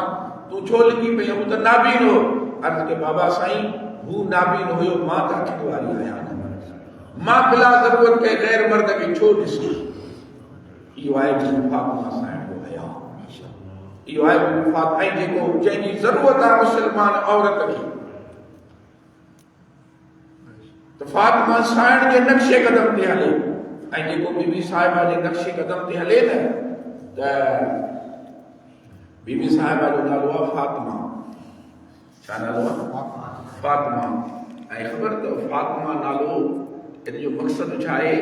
तूं छो लिकी पई? हू त नाबीन हो। अर्ज़ के बाबा साईं हू नाबीन हुयो, मां त अखियुनि वारी आहियां, मां बिला ज़रूरत कंहिं गैर मर्द खे छो ॾिसां? इहो आहे बीबी फातिमा साइण जो हया। इहो आहे बीबी फातिमा जेको जंहिंजी ज़रूरत आहे मुस्लमान औरत खे। त फातिमा साइण जे नक्शे कदम ते हले ऐं जेको बीबी साहिबा जे नक्शे कदम ते हले न त बीबी साहिबा जो नालो आहे फातिमा। छा नालो आहे? फातिमा। ऐं ख़बर अथव फातिमा नालो इन जो मक़सदु छा आहे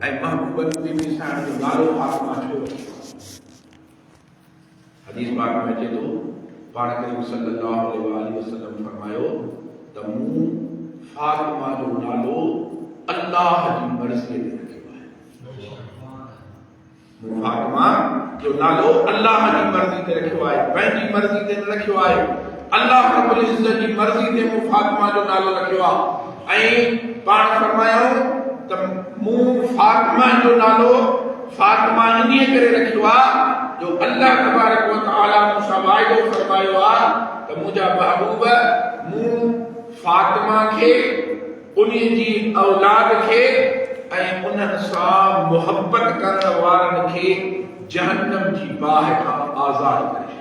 ऐं महबूबत बीबी साहिब जो नालो फातिमा छो? हदीस पाक में अचे थो, पाण करीम सल्लल्लाहु अलैहि वसल्लम फरमायो त मूं फातिमा जो नालो अल्लाह जी मर्ज़ी ते रखियो आहे। मूं फातिमा जो नालो अल्लाह जी मर्ज़ी ते रखियो आहे, पंहिंजी मर्ज़ी ते न रखियो आहे। अल्लाह रब्बुल इज़्ज़त जी मर्ज़ी ते मूं फातिमा जो नालो रखियो आहे। ऐं पाण फरमायो त मूं फातिमा जो नालो फातिमा इन्हीअ करे रखियो आहे जो अल्लाह तबारक व तआला मूंसां वाइदो फरमायो आहे त मुंहिंजा महबूब मूं फातिमा खे उन्हीअ जी औलाद खे ऐं उन्हनि सां मुहबत करण वारनि खे जहन्नम जी बाहि खां आज़ाद करे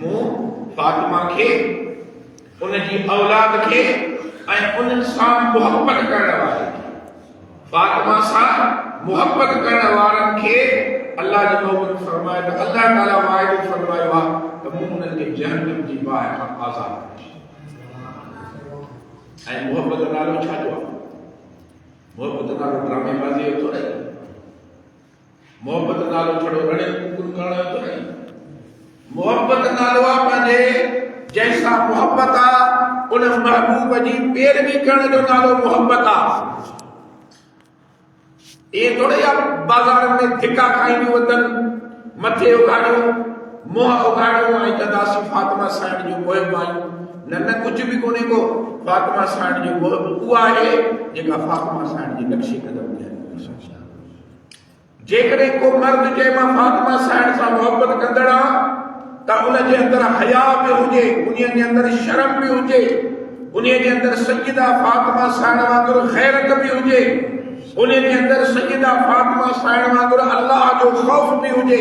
मूं फातिमा खे उन जी औलाद खे ऐं उन्हनि सां मुहबत करण वारनि फातिमा सां मुहबत करण वारनि खे अल्लाह जी मोहबत फरमाए त अल्लाह ताला वाइदो फरमायो आहे त मूं उन्हनि खे जहन्नम जी बाहि खां आज़ाद करे ऐं मुहबत नालो छा जो आहे मोहब्बत नालो ड्रामेबाज़ी जो थोड़ी मोहब्बत नालो छड़ो रणे कुकुर करण जो थोड़ी मोहब्बत नालो आहे पंहिंजे जैसा मोहब्बत आहे उन महबूब जी पैरवी करण जो नालो मोहब्बत आहे ये थोड़ी आप बाजार में धिका खाईंदियूं वतन मथे उघाड़ियो मुंह उघाड़ियो ऐं चवंदासीं फातिमा साईं जो मोहब आहियूं न कुझु बि कोन्हे को फातिमा साईं जो मोहब उहा आहे जेका फातिमा साईं जी नक्शे कदम ते आहे जेकॾहिं को मर्द चए मां फातिमा साईं सां मोहबत कंदड़ आहियां त उन जे अंदरि हया बि हुजे उन जे अंदरि शर्म बि हुजे उन जे अंदरि सैयदा फातिमा साईं वांगुरु ग़ैरत बि हुजे उन जे अंदरि सैयदा फातिमा साईं वांगुरु अल्लाह जो ख़ौफ बि हुजे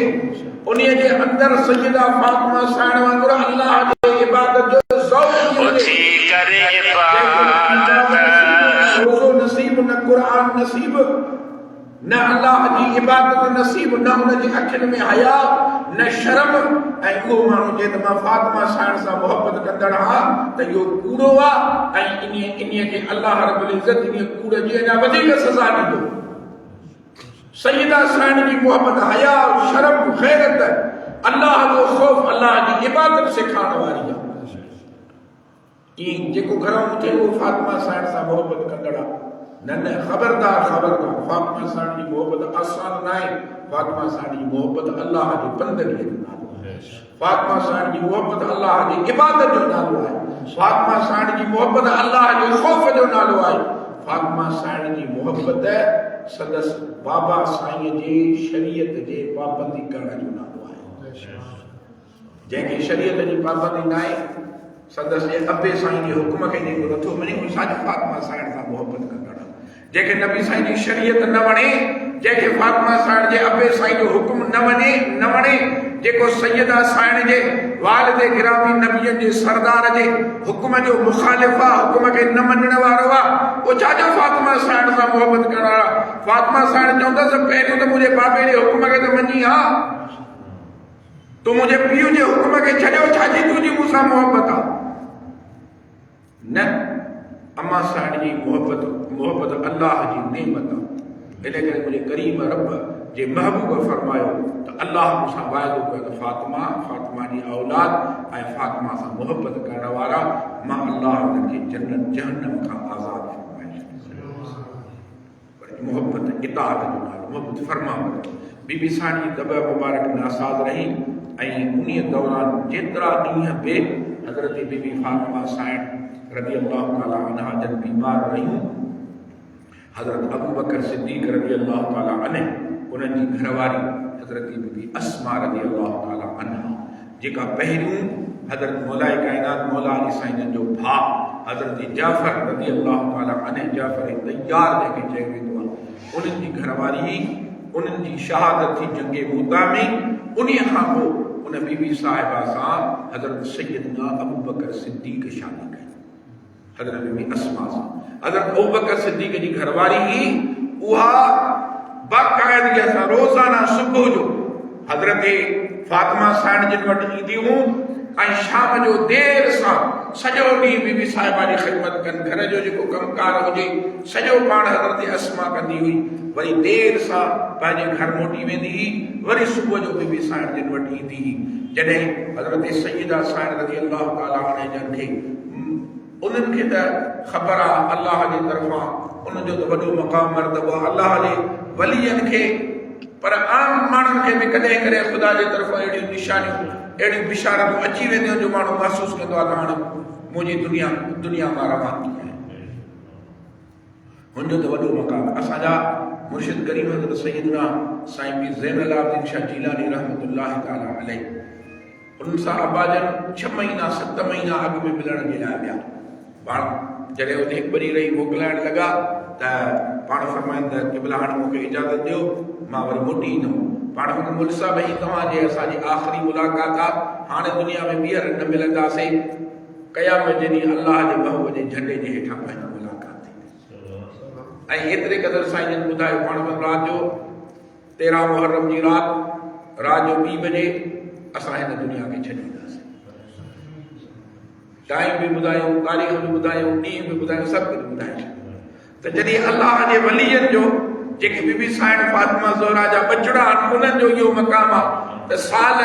उन जे अंदरि सैयदा फातिमा साईं वांगुरु अल्लाह जी इबादत जो ज़ौक़ बि हुजे रोज़ो नसीब न क़ुरान नसीब न अल्लाह जी इबादत नसीब न उन जी अखियुनि में हया न शर्म ऐं उहो माण्हू चए त मां फातिमा साईं सां मोहबत कंदड़ आहियां त इहो कूड़ो आहे ऐं इन्हीअ खे अल्लाह रब्बुल इज़्ज़त इन कूड़ जी अञा वधीक सज़ा ॾींदो सैयदा साईं जी मोहबत हया शर्म ग़ैरत अल्लाह जो ख़ौफ अल्लाह जी इबादत सेखारण वारी आहे जेको घरों उठे उहो फातिमा साईं सां मोहबत कंदड़ आहे न ख़बरदार फातिमा साईं जी मोहबत आसान न आहे फातिमा साईं जी मोहबत अल्लाह जी बंदगी जो नालो आहे फातिमा साईं जी मोहबत अल्लाह जी इबादत जो नालो आहे फातिमा साईं जी मोहबत अल्लाह जे ख़ौफ जो नालो आहे फातिमा साईं जी मोहबत सदस बाबा साईं जे शरीयत जे पाबंदी करण जो नालो आहे जंहिंखे शरीयत जी पाबंदी न आहे सदस जे अबे साईं जे हुकुम खे जेको नथो मञे उहो साॼो फातिमा साईं सां मोहबत कंदड़ जंहिंखे नबी साईं जी शरीयत न वणे जंहिंखे फातिमा साईं जे अबे साईं जो हुकुम न वणे जेको सैयदा साईं जे वालिद गिरामी नबीअ जे सरदार जे हुकुम जो मुखालिफ़ आहे हुकुम खे न मञण वारो आहे उहो छाजो फातिमा साईं सां मोहबत करण वारो आहे फातिमा साईं चवंदसि पहिरियों त मुंहिंजे बाबे जे हुकुम खे त मञी हा तूं मुंहिंजे पीउ जे हुकुम खे छॾियो छाजी तुंहिंजी मूंसां मोहबत आहे न अम्मा साईं जी मोहबत अल्लाह जी नेमत आहे इन करे मुंहिंजे करीम रब जे महबूब फरमायो त अल्लाह मूंसां वाइदो कयो त फातिमा जी औलाद ऐं फातिमा सां मोहबत करण वारा मां अल्लाह उन्हनि खे जन्नत जहन्नम खां आज़ाद फरमाए मोहबत इताअत जो नालो मोहबत फरमावत बीबी साईं जी तब मुबारक नासाद रही ऐं उन दौरान जेतिरा ॾींहं बि हज़रत बीबी फातिमा साईं रज़ी अल्लाह ताला अन्हा जन बीमार रहियूं हज़रत अबू बकर सिद्दीक़ रज़ी अल्लाह ताला अन्हु उन्हनि जी घरवारी हज़रत बीबी अस्मा रज़ी अल्लाह ताला अन्हा जेका पहिरियों हज़रत मौलाए कायनात मौला अली साईं जो भाउ हज़रत जाफ़र रज़ी अल्लाह ताला अन्हु जाफ़र तैयार जंहिंखे चयो वेंदो आहे उन्हनि जी घरवारी उन्हनि जी शहादत थी जंगे मूता में उन खां पोइ उन बीबी साहिबा सां हज़रत सैयदना अबू बकर सिद्दीक़ शादी कई हज़रत बीबी अस्मा सां हज़रत अबू बकर सिद्दीक़ जी घरवारी ही उहा बाक़ाइदगी सां रोज़ाना सुबुह जो हज़रत फातिमा साईं जिन वटि ईंदियूं ऐं शाम जो देर सां सॼो ॾींहुं बीबी साहिबा जी ख़िदमत कनि घर जो जेको कमकार हुजे सॼो पाण हज़रत अस्मा कंदी हुई वरी देर सां पंहिंजे घर मोटी वेंदी हुई वरी सुबुह जो बीबी साईं जिन वटि ईंदी हुई जॾहिं हज़रत सैयदा साईं रज़ी अल्लाह ताला अन्हा जन खे उन्हनि खे त ख़बर आहे अल्लाह जी तरफ़ां उनजो त वॾो मक़ाम मर्तबो आहे अल्लाह जे वलियनि खे पर आम माण्हुनि खे बि कॾहिं कॾहिं ख़ुदा जे तरफ़ां अहिड़ियूं निशानियूं अहिड़ियूं बिशारतूं अची वेंदियूं जो माण्हू महसूसु कंदो आहे त हाणे मुंहिंजी दुनिया मां रवान थी आहे। पर आम माण्हुनि खे बि कॾहिं कॾहिं ख़ुदा जे तरफ़ां अहिड़ियूं निशानियूं अहिड़ियूं बिशारतूं अची वेंदियूं जो माण्हू महसूसु कंदो आहे त हाणे मुंहिंजी दुनिया मां रवान थी आहे। हुनजो त वॾो मक़ाम। असांजा मुर्शिद करीम हज़रत सैयदना साईं पीर ज़ैनुल आबिदीन शाह जीलानी रहमतुल्लाहि ताला अलैह उन्हनि सां अबाजन 6 महीना 7 महीना अॻु में मिलण जे लाइ विया। पाण जॾहिं उते हिकु ॿरी रही मोकिलाइण लॻा त पाण फरमाइनि त क़िबला हाणे मूंखे इजाज़त ॾियो, मां वरी मोटी ईंदुमि। पाण हुन मुल्क सां भई तव्हांजे असांजी आख़िरी मुलाक़ात आहे, हाणे दुनिया में ॿीहर न मिलंदासीं, क़यामत जे ॾींहुं अलाह जे महबूब जे झंडे जे हेठां पंहिंजी मुलाक़ात थींदी। ऐं एतिरे क़दुरु साईं जन ॿुधायो पाण राति जो 13 मुहर्रम जी राति जो 2 बजे असां हिन दुनिया खे छॾींदासीं। टाइम बि ॿुधायूं, तारीख़ बि ॿुधायूं, ॾींहं बि ॿुधायूं, सभु कुझु ॿुधाए छॾियूं त जॾहिं अलाह जे वलीअनि जो जेके बीबी साइण फातिमा ज़ोहरा जा बचड़ा आहिनि उन्हनि जो इहो मक़ाम आहे त साल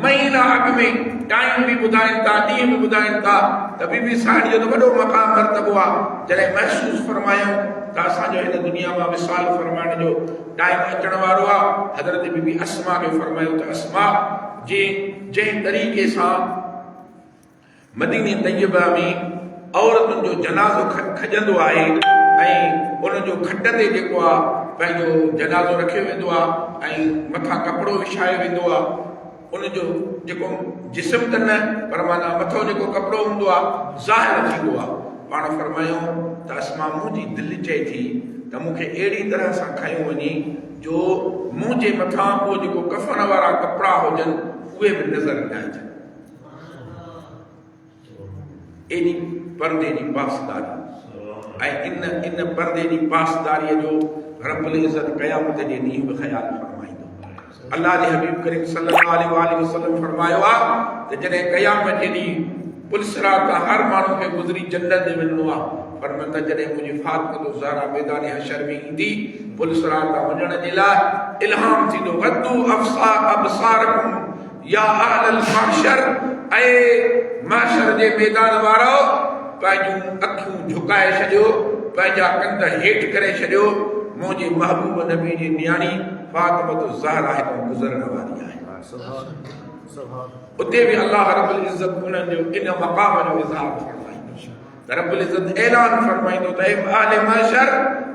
महीना अॻु में टाइम बि ॿुधाइनि था, ॾींहं बि ॿुधाइनि था त बीबी साइण जो त वॾो मक़ाम मर्तबो आहे। जॾहिं महसूसु फरमायूं त असांजो हिन दुनिया मां विसाल फरमाइण जो टाइम अचण वारो आहे, हज़रत बीबी अस्मा खे फरमायो त अस्मा जंहिं तरीक़े सां मदीने तैयबा में औरतुनि जो जनाज़ो खजंदो आहे ऐं उनजो खट ते जेको आहे पंहिंजो जनाज़ो रखियो वेंदो आहे ऐं मथां कपिड़ो विछायो वेंदो आहे, उनजो जेको जिस्म त न पर माना मथो जेको कपिड़ो हूंदो आहे ज़ाहिर थींदो आहे। पाण फरमायूं त अस्मा मुंहिंजी दिलि चए थी त मूंखे अहिड़ी तरह सां खयो वञे जो मुंहिंजे मथां उहो जेको कफ़न वारा कपिड़ा हुजनि उहे बि नज़र न अचनि। एॾी परदे जी पासदारी ऐं इन परदे जी पासदारीअ जो रब्बुल इज़्ज़त क़यामत जे ॾींहुं बि ख़याल फरमाईंदो। अल्लाह जे हबीब करीम सल्लल्लाहु अलैहि वसल्लम फरमायो आहे त जॾहिं क़यामत जे ॾींहुं पुलिसरात खां हर माण्हू खे गुज़री जन्नत में वञिणो आहे, पर न त जॾहिं मुंहिंजी फातिमा ज़हरा मैदान हशर में ईंदी पुलिसरात खां वञण जे लाइ इल्हाम थींदो गद्दू अबसारकुम या अहलल महशर, ऐं महशर जे मैदान वारो पंहिंजूं अखियूं झुकाए छॾियो, पंहिंजा कंध हेठि करे छॾियो, मुंहिंजे महबूब नबी जी न्याणी फातिमा ज़हरा हितां गुज़रण वारी आहे। उते बि अल्लाह रब्बुल इज़्ज़त उन्हनि जो इन मक़ाम जो इज़हार फरमाईंदो त रब्बुल इज़्ज़त ऐलान फरमाईंदो त हे अहले महशर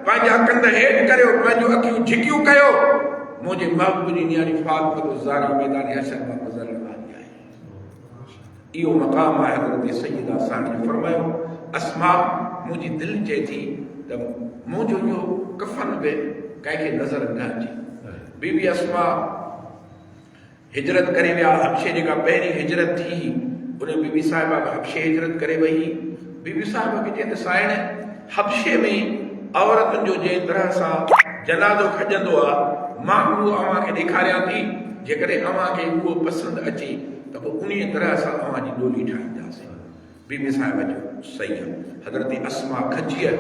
पंहिंजा कंध हेठि करियो, पंहिंजूं अखियूं झिकियूं कयो, मुंहिंजे महबूब जी न्याणी फातिमा ज़हरा मैदान हशर मां गुज़रण वारी आहे। इहो मक़ाम आहे हज़रत सैयदा साणी फरमायो अस्मा मुंहिंजी दिलि चए थी त मुंहिंजो इहो कफ़न बि कंहिंखे नज़र न अचे। बीबी अस्मा हिजरत करे विया, हबशे जेका पहिरीं हिजरत थी उन बीबी साहिबा हबशे हिजरत करे वई। बीबी साहिबा खे चए त साइण हबशे में औरतुनि जो जंहिं तरह सां जनाज़ो खजंदो आहे मां उहो अव्हां खे ॾेखारियां थी, जेकॾहिं अव्हां खे उहो पसंदि अचे त पोइ उन तरह सां अव्हां जी डोली ठाहींदासीं। बीबी साहिबा जो सही आहे। हज़रत अस्मा खजीअ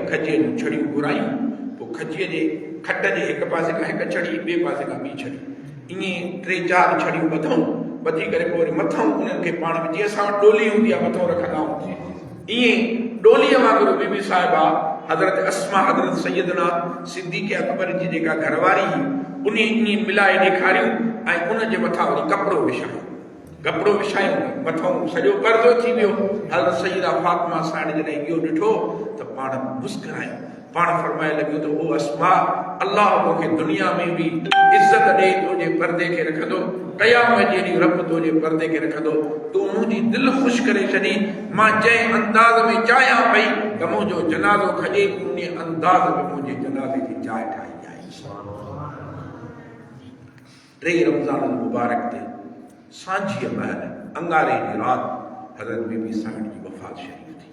जूं छड़ियूं घुरायूं, पोइ खजीअ जे खट जे हिकु पासे खां हिकु छड़ी ॿिए पासे खां ॿी छड़ी, ईअं 3-4 छड़ियूं ॿधी करे पोइ वरी मथां उन्हनि खे पाण में जीअं असां वटि डोली हूंदी आहे मथां रखंदा आहियूं, ईअं डोलीअ वांगुरु बीबी साहिबा हज़रत अस्मा हज़रत सैयदना सिद्दीक़ अकबर जी जेका घरवारी हुई उन ईअं मिलाए ॾेखारियूं ऐं उनजे मथां वरी कपिड़ो विछायूं, मथां सॼो पर्दो थी वियो। हज़रत सैयदा फातिमा साइण जॾहिं इहो ॾिठो त पाण मुस्कुरायूं, पाण फरमाए लॻियो त ओ अस्मा अल्लाह तोखे दुनिया में बि इज़त ॾे, तुंहिंजे पर्दे खे रखंदो, क़यामत जे ॾींहुं रब तुंहिंजे पर्दे खे रखंदो। तूं मुंहिंजी दिलि ख़ुशि करे छॾी, मां जंहिं अंदाज़ में चाहियां पई त मुंहिंजो जनाज़ो खजे उन अंदाज़ में मुंहिंजे जनाज़े जी जाइ ठाही आहे। 3 रमज़ान मुबारक ते सांझीअ महल अंगारे जी राति हज़रत बीबी साइण जी वफ़ात शरीफ़ थी।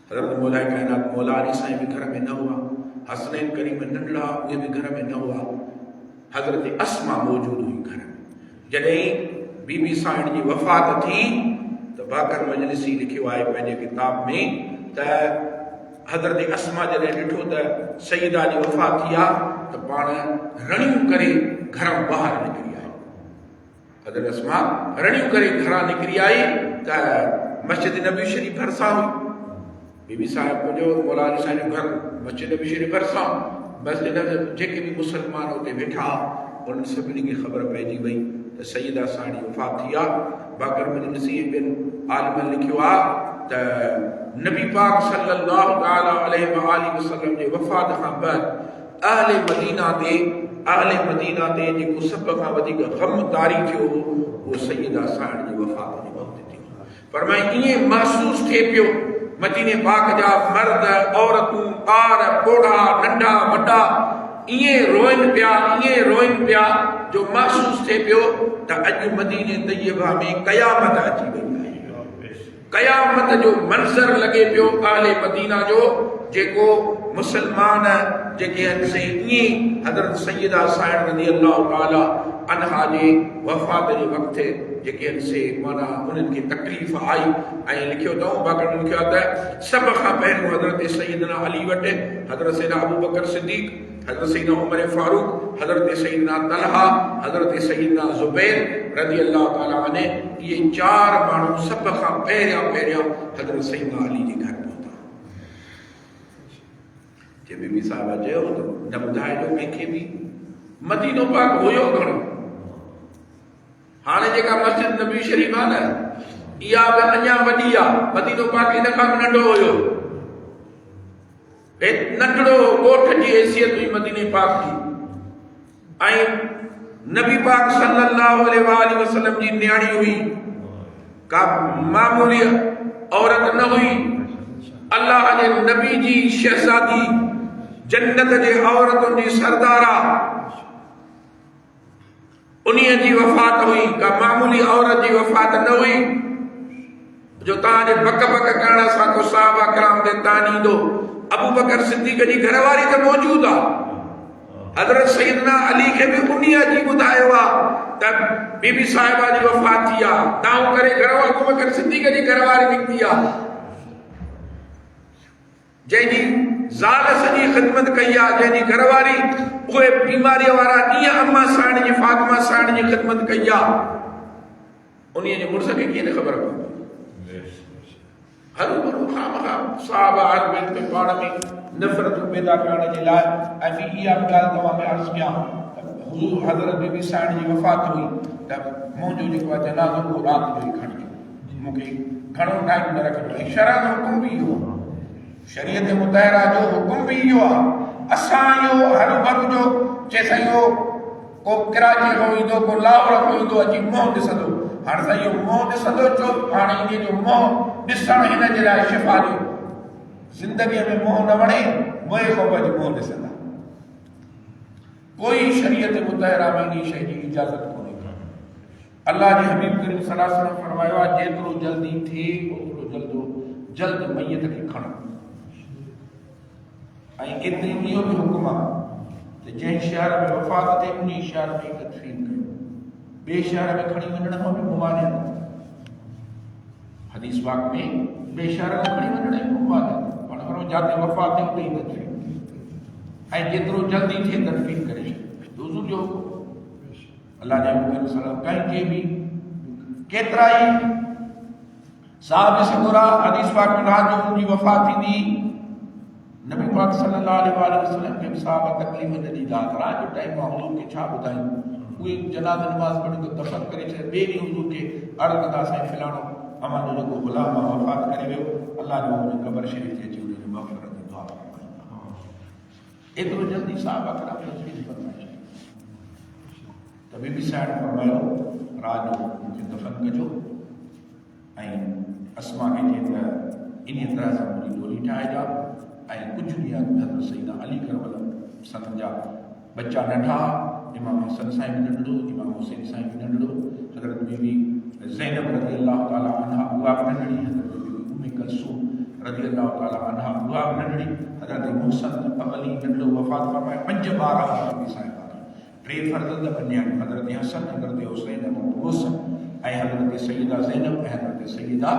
हज़रत मौला काइनात मौला अली साईं बि घर में न हुआ, हसनैन करीम नंढड़ा उहे बि घर में न हुआ, हज़रत अस्मा मौजूद हुई घर में। जॾहिं बीबी साइण जी वफ़ात थी त बाकर मजलिसी लिखियो आहे पंहिंजे किताब में त हज़रत अस्मा जॾहिं ॾिठो त सैयदा जी वफ़ात थी आहे त पाण रणियूं करे घरां ॿाहिरि निकिरी आई। हज़रत अस्मा रणियूं करे घरां निकिरी आई त मस्जिद नबी शरीफ़ भरिसां हुई। बीबी साहिब मुंहिंजो मौला अली साईं जो घर मस्जिद नबी शरीफ़ भरिसां, मस्जिद जेके बि मुस्लमान उते वेठा उन्हनि सभिनी खे ख़बर पइजी वई त सैयदा साईं जी वफ़ात थी आहे। बाकर मजलिसी ॿियनि आलिमनि लिखियो आहे त नबी पाक सल्लल्लाहु ताला अलैहि व आलिहि वसल्लम जे वफ़ात खां बाद अहले मदीना ते जेको सभ खां वधीक ग़म तारी थियो वो सैयदा साइड जी वफ़ात जे वक़्तु थियो। फरमाए ईअं महसूस थिए पियो मदीने पाक जा मर्द औरतूं ॿार ॿोढ़ा नंढा वॾा ईअं रोइनि पिया जो महसूस थिए पियो त अॼु मदीने तैयबा में क़यामत अची वई आहे। क़यामत जो मंज़र लॻे पियो अहले मदीना जो, जेको मुसलमान जेके आहिनि से ईअं हज़रत सैयदा साइड रज़ियल्लाहु ताला अन्हा जे वफ़ात जे वक़्तु जेके आहिनि से माना उन्हनि खे तकलीफ़ आई ऐं लिखियो अथऊं बाक़ाइदा लिखियो आहे त सभ खां पहिरियों हज़रत सैयदना अली वटि हज़रत सैयदना अबू बकर सिद्दीक़, हज़रत सैयदना उमर फारूक, हज़रत सैयदना तलहा, हज़रत सैयदना ज़ुबैर रज़ियल्लाहु ताला अन्हु, ये 4 माण्हू सभ खां पहिरियां हज़रत सैयदना अली जे घर पहुता। जे बीबी साहिबा चयो त न ॿुधाइजो कंहिंखे बि मदीनो पाक हुयो घणो। हाणे जेका मस्जिद नबी शरीफ आहे न इहा बि अञा वॾी आहे, मदीनो पाक इन खां बि नंढो हुयो। नंढड़ो ॻोठ जी हैसियत हुई मदीने पाक जी ऐं नबी पाक सल्लल्लाहु अलैहि वसल्लम जी न्याणी हुई, का मामूली औरत न हुई। अल्लाह जे नबी जी शहजादी जन्नत जे औरतुनि जी सरदारा उन्हीं जी वफ़ात हुई, का मामूली औरत जी वफ़ात न हुई जो तव्हांजे बक करण सां को सहाबा किराम ते तान ईंदो। अबू बकर सिद्दीक़ जी घरवारी त मौजूद आहे, हज़रत सैयदना अली खे बि उन्हीं जी ॿुधायो आहे त बीबी साहिबा जी वफ़ात थी आहे, तव्हां करे घरो अबू बकर सिद्दीक़ जी घरवारी निकिती आहे जंहिंजी ज़ाल सॼी ख़िदमत कई आहे, जंहिंजी घरवारी उहे बीमारीअ वारा ॾींहं अम्मा साइण जी फातिमा साइण जी ख़िदमत कई आहे, उन्हीं जे मुड़ुस खे कीअं न ख़बर पवंदी। हर भरू खामखा साहब हर बैत में पाण में नफ़रत पैदा करण जे लाइ ऐं ॿी इहा बि ॻाल्हि तव्हां में अर्ज़ु कयां हुज़ूर हज़रत बीबी साइण जी वफ़ात हुई त मुंहिंजो जेको आहे जनाज़ो उहो राति जो ई खणिजो, मूंखे घणो टाइम न रखिजो। ऐं शरअ जो हुकुम बि इहो, शरीयत मुतहरा जो हुकुम बि इहो आहे। असां इहो हर भरू जो चए साईं को कराची खां ईंदो, को लाहौर खां ईंदो, अची मुंहुं ॾिसंदो। हाणे साईं इहो मुंहुं ॾिसंदो चओ, हाणे इन जो मुंहुं ॾिसण हिन जे लाइ शिफ़ा ॾियो। ज़िंदगीअ में मुंहुं न वणे, मुंहुं खां पोइ मुंहुं ॾिसंदा। कोई शरीयत मुतहरा में इन शइ जी इजाज़त कोन्हे। अल्लाह जे हबीब करीम सल्लल्लाहु अलैहि वसल्लम फरमायो आहे जेतिरो जल्दी थिए ओतिरो जल्द मैयत खे खणो। ऐं एतिरी इहो बि हुकुम आहे त जंहिं शहर में वफ़ात थिए उन शहर में तदफ़ीन कयो, ॿिए शहर में खणी वञण खां बि मुमानियत। हदीस पाक में ॿिए शहर में खणी वञण जी मुमानियत, पाण वारो जिते वफ़ात थिए उते ई तदफ़ीन ऐं जेतिरो जल्दी थिए तदफ़ीन करे छॾियो। हुज़ूर जो हुकुम अल्लाह जे हुकुम सां कंहिंखे बि केतिरा ई साहब सिगुरा हदीस पाक में रात जो उनजी वफ़ात थींदी, नबी पाक सल्लल्लाहु अलैहि वसल्लम खे साहब तकलीफ़ न ॾींदा। रात जो टाइम आहे, हुज़ूर खे छा ॿुधायूं, उहे जनाज़ा नमाज़ पढ़ी करे दफ़न करे छॾे। ॿिए ॾींहुं हुज़ूर खे अर्ज़ु कंदा साईं फलाणो अमां जो जेको ग़ुलाम आहे वफ़ात करे वियो, अल्लाह जो हुनजी क़बर शरीफ़ खे अची हुनजी मग़फ़िरत जी दुआ फरमाईंदा। एतिरो जल्दी साहब किराम तदफ़ीन फरमाए त बीबी साहिब फरमायो रात जो मूंखे दफ़न कजो ऐं अस्मा खे चई त इन तरह सां मुंहिंजी डोली ठाहिजा। ऐं कुझु ॾींहं हज़रत सैयदना अली करबल सन जा बच्चा नंढा, इमाम हसन साईं बि नंढड़ो, इमाम हुसैन साईं बि नंढड़ो, हज़रत बीबी ज़ैनब रज़ियल्लाहु ताला अन्हा उहा बि नंढड़ी, हज़रत बीबी उम्मे कुलसूम रज़ियल्लाहु ताला अन्हा उहा बि नंढड़ी, हज़रत मुहसन अवली नंढड़ो वफ़ात फरमाए। 5 ॿार बीबी साहिबा खे, 3 फर्ज़ंद ॿ न्याणियूं, हज़रत हसन, हज़रत हुसैन, हज़रत मुहसन ऐं हज़रत सैयदा ज़ैनब ऐं हज़रत सैयदा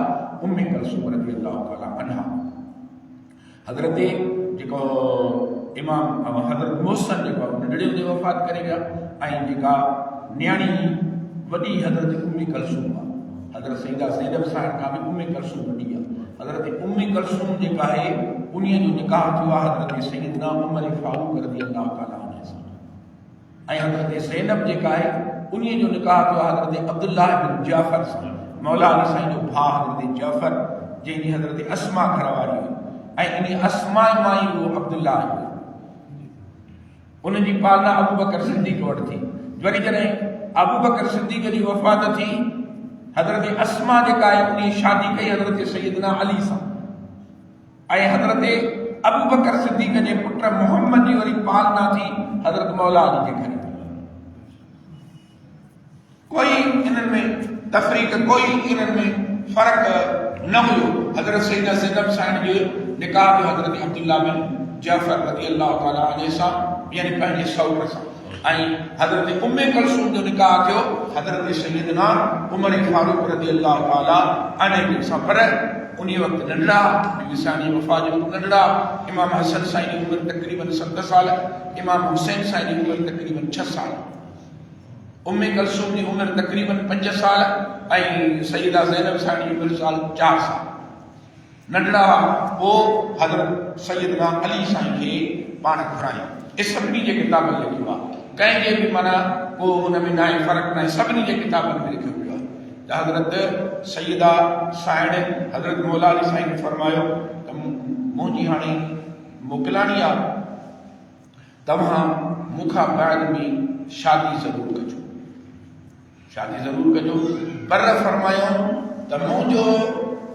उम्मे कुलसूम रज़ियल्लाहु ताला अन्हा। हज़रत जेको इमाम हज़रत मुहसन जेको नंढड़े हूंदे वफ़ात करे विया ऐं जेका न्याणी वॾी हज़रत उम्मे कुलसूम आहे, हज़रत सैयदा ज़ैनब साहिब खां बि उम्मे कुलसूम वॾी आहे। हज़रत उम्मे कुलसूम जेका आहे उन्हीअ जो निकाह थियो आहे हज़रत सैयदना उमर फारूक रज़ियल्लाहु ताला अन्हु सां। ऐं हज़रत ज़ैनब जेका आहे उन्हीअ जो निकाह थियो आहे हज़रत अब्दुल्लाह बिन जाफ़र सां, मौला अली साईं जो भाउ हज़रत जाफ़र जंहिंजी हज़रत अस्मा घर वारी हुई ऐं इन अस्मा मां ई उहो अब्दुल्ला हुयो। उनजी पालना अबू बकर सिद्दीक़ वटि थी। वरी जॾहिं अबू बकर सिद्दीक़ जी वफ़ात थी, हज़रत अस्मा जेका आहे उन शादी कई हज़रत सैयदना अली सां ऐं हज़रत अबू बकर सिद्दीक़ जे पुट मोहम्मद जी वरी पालना थी हज़रत मौला अली जे घर। कोई इन्हनि में तफ़रीक़, कोई इन्हनि में फ़र्क़ न हुयो। हज़रत सैयदा ज़ैनब साईं जो निकाह बि हज़रत अब्दुल्ला बिन जाफ़र रज़ियल्लाहु ताला अन्हु सां यानी पंहिंजे सौट सां ऐं हज़रत उम्मे कुलसूम जो निकाह थियो हज़रत सैयदना उमर फारूक रज़ियल्लाहु ताला अन्हु सां। पर उन वक़्तु नंढड़ा, बीबी साईं जी वफ़ात जे वक़्तु नंढड़ा। इमाम हसन साईं जी उमिरि तक़रीबन 7 साल, इमाम हुसैन साईं जी उमिरि तक़रीबन 6 साल, उम्मे कुलसूम जी उमिरि तक़रीबन 5 साल ऐं सैयदा ज़ैनब साईं जी उमिरि 4 साल। नंढड़ा पोइ हज़रत सैयदना अली साईं खे पाण घुराई। इहे सभिनी जे किताबनि में लिखियो आहे, कंहिंजे बि माना को हुन में न आहे फ़र्क़ु न आहे, सभिनी जे किताबनि में लिखियो पियो आहे। हज़रत सैयदा साइण हज़रत मौला अली साईं खे फरमायो त मुंहिंजी हाणे मोकिलाणी आहे, तव्हां मूंखां बाद में शादी ज़रूरु कजो, शादी ज़रूरु कजो। पर फरमायो त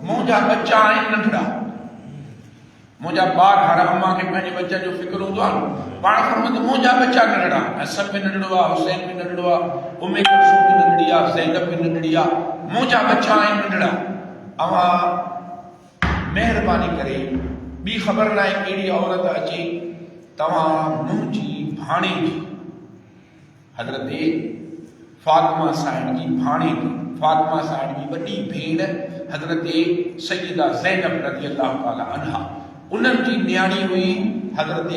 मुंहिंजा बच्चा आहिनि नंढड़ा, मुंहिंजा ॿार, हर अम्मा खे पंहिंजे बच्चनि जो फ़िक्र हूंदो आहे। पाण फरमायो त मुंहिंजा बच्चा नंढड़ा, हसन बि नंढड़ो आहे, हुसैन बि नंढड़ो आहे, उम्मे कुलसूम बि नंढड़ी आहे, ज़ैनब बि नंढड़ी आहे, मुंहिंजा बच्चा आहिनि नंढड़ा। अवां महिरबानी करे, ॿी ख़बर न आहे कहिड़ी औरत अचे, तव्हां मुंहिंजी भाणे जी हज़रत फातिमा साईं जी भाणे जी, फातिमा साईं जी वॾी भेण हज़रत सैयदा ज़ैनब रज़ियल्लाहु ताला अन्हा, उन्हनि जी न्याणी हुई हज़रत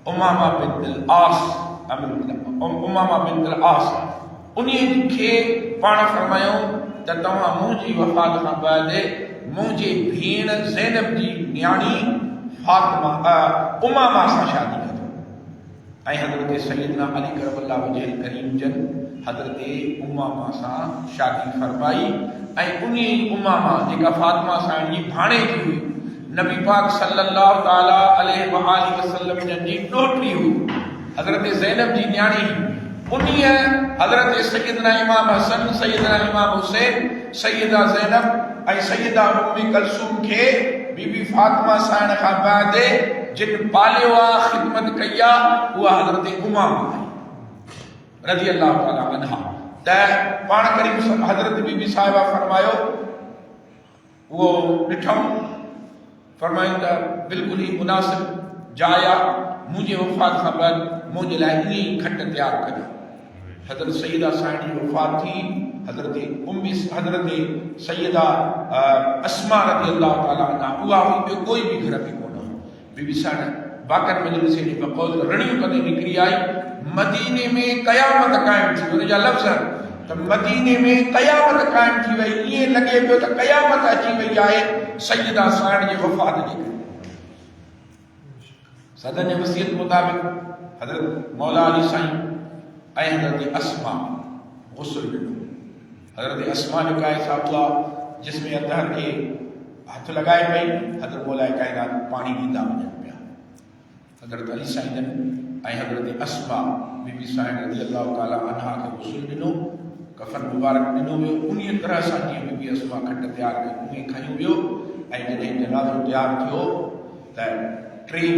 उमामा बिन्त आस, उमामा बिन्त आस। उन खे पाण फरमायो त तव्हां मुंहिंजी वफ़ात खां बाद मुंहिंजे भेण ज़ैनब जी न्याणी फातिमा उमामा सां शादी कजो। ऐं हज़रत सैयदना अली करबल्लाहु वजहल करीम जन हज़रत उमामा सां शादी फरमाई ऐं उन उमामा जेका फातिमा साईं जी भाणे जी हुई, नबी पाक सल्लल्लाहु ताला अलैहि वसल्लम जी ॾोहिटी हुई, हज़रत ज़ैनब जी न्याणी। उन हज़रत सैयदना इमाम हसन, सैयदना इमाम हुसैन, सैयदा ज़ैनब ऐं सैयदा उम्मे कुलसूम खे बीबी फातिमा साईं खां बाद जिन पालियो आहे, ख़िदमत कई आहे, उहा हज़रत उमामा आहे रज़ियल्लाहु ताला अन्हा। त पाण करीम हज़रत बीबी साहिबा फरमायो, उहो ॾिठमि, फरमायो त बिल्कुलु ई मुनासिब जाइ आहे, मुंहिंजे वफ़ात खां बाद मुंहिंजे लाइ इन ई खट तयारु कजो। हज़रत सैयदा साईं जी वफ़ात थी, हज़रत सैयदा अस्मा रज़ियल्लाहु ताला अन्हा उहा हुई, ॿियो कोई बि घर में कोन हो। बीबी साईं बाक़र मजलिस जी बक़ौल रणियूं कंदे निकिरी आई, मदीने में क़यामत क़ाइमु थी, हुनजा लफ़्ज़ त मदीने में क़यामत क़ाइमु थी वई, ईअं लॻे पियो त क़यामत अची वई आहे सैयदा साईं जी वफ़ात जे करे। सदन जे वसीयत मुताबिक़ हज़रत मौला अली साईं ऐं हज़रत अस्मा गुस्ल ॾिनो। हज़रत अस्मा जेका आहे साबुला जिस्म अतहर खे हथ लॻाए पई, हज़रत मौला काइनात पाणी ॾींदा वञनि पिया। हज़रत अली साईं ऐं हज़रत अस्मा बीबी साईं रज़ियल्लाहु ताला अन्हा खे गुस्ल ॾिनो, कफ़न मुबारक ॾिनो वियो। उन तरह सां जीअं बीबी अस्मा खट तयारु कई उहे खयूं वियो ऐं जॾहिं जनाज़ो तयारु थियो त 3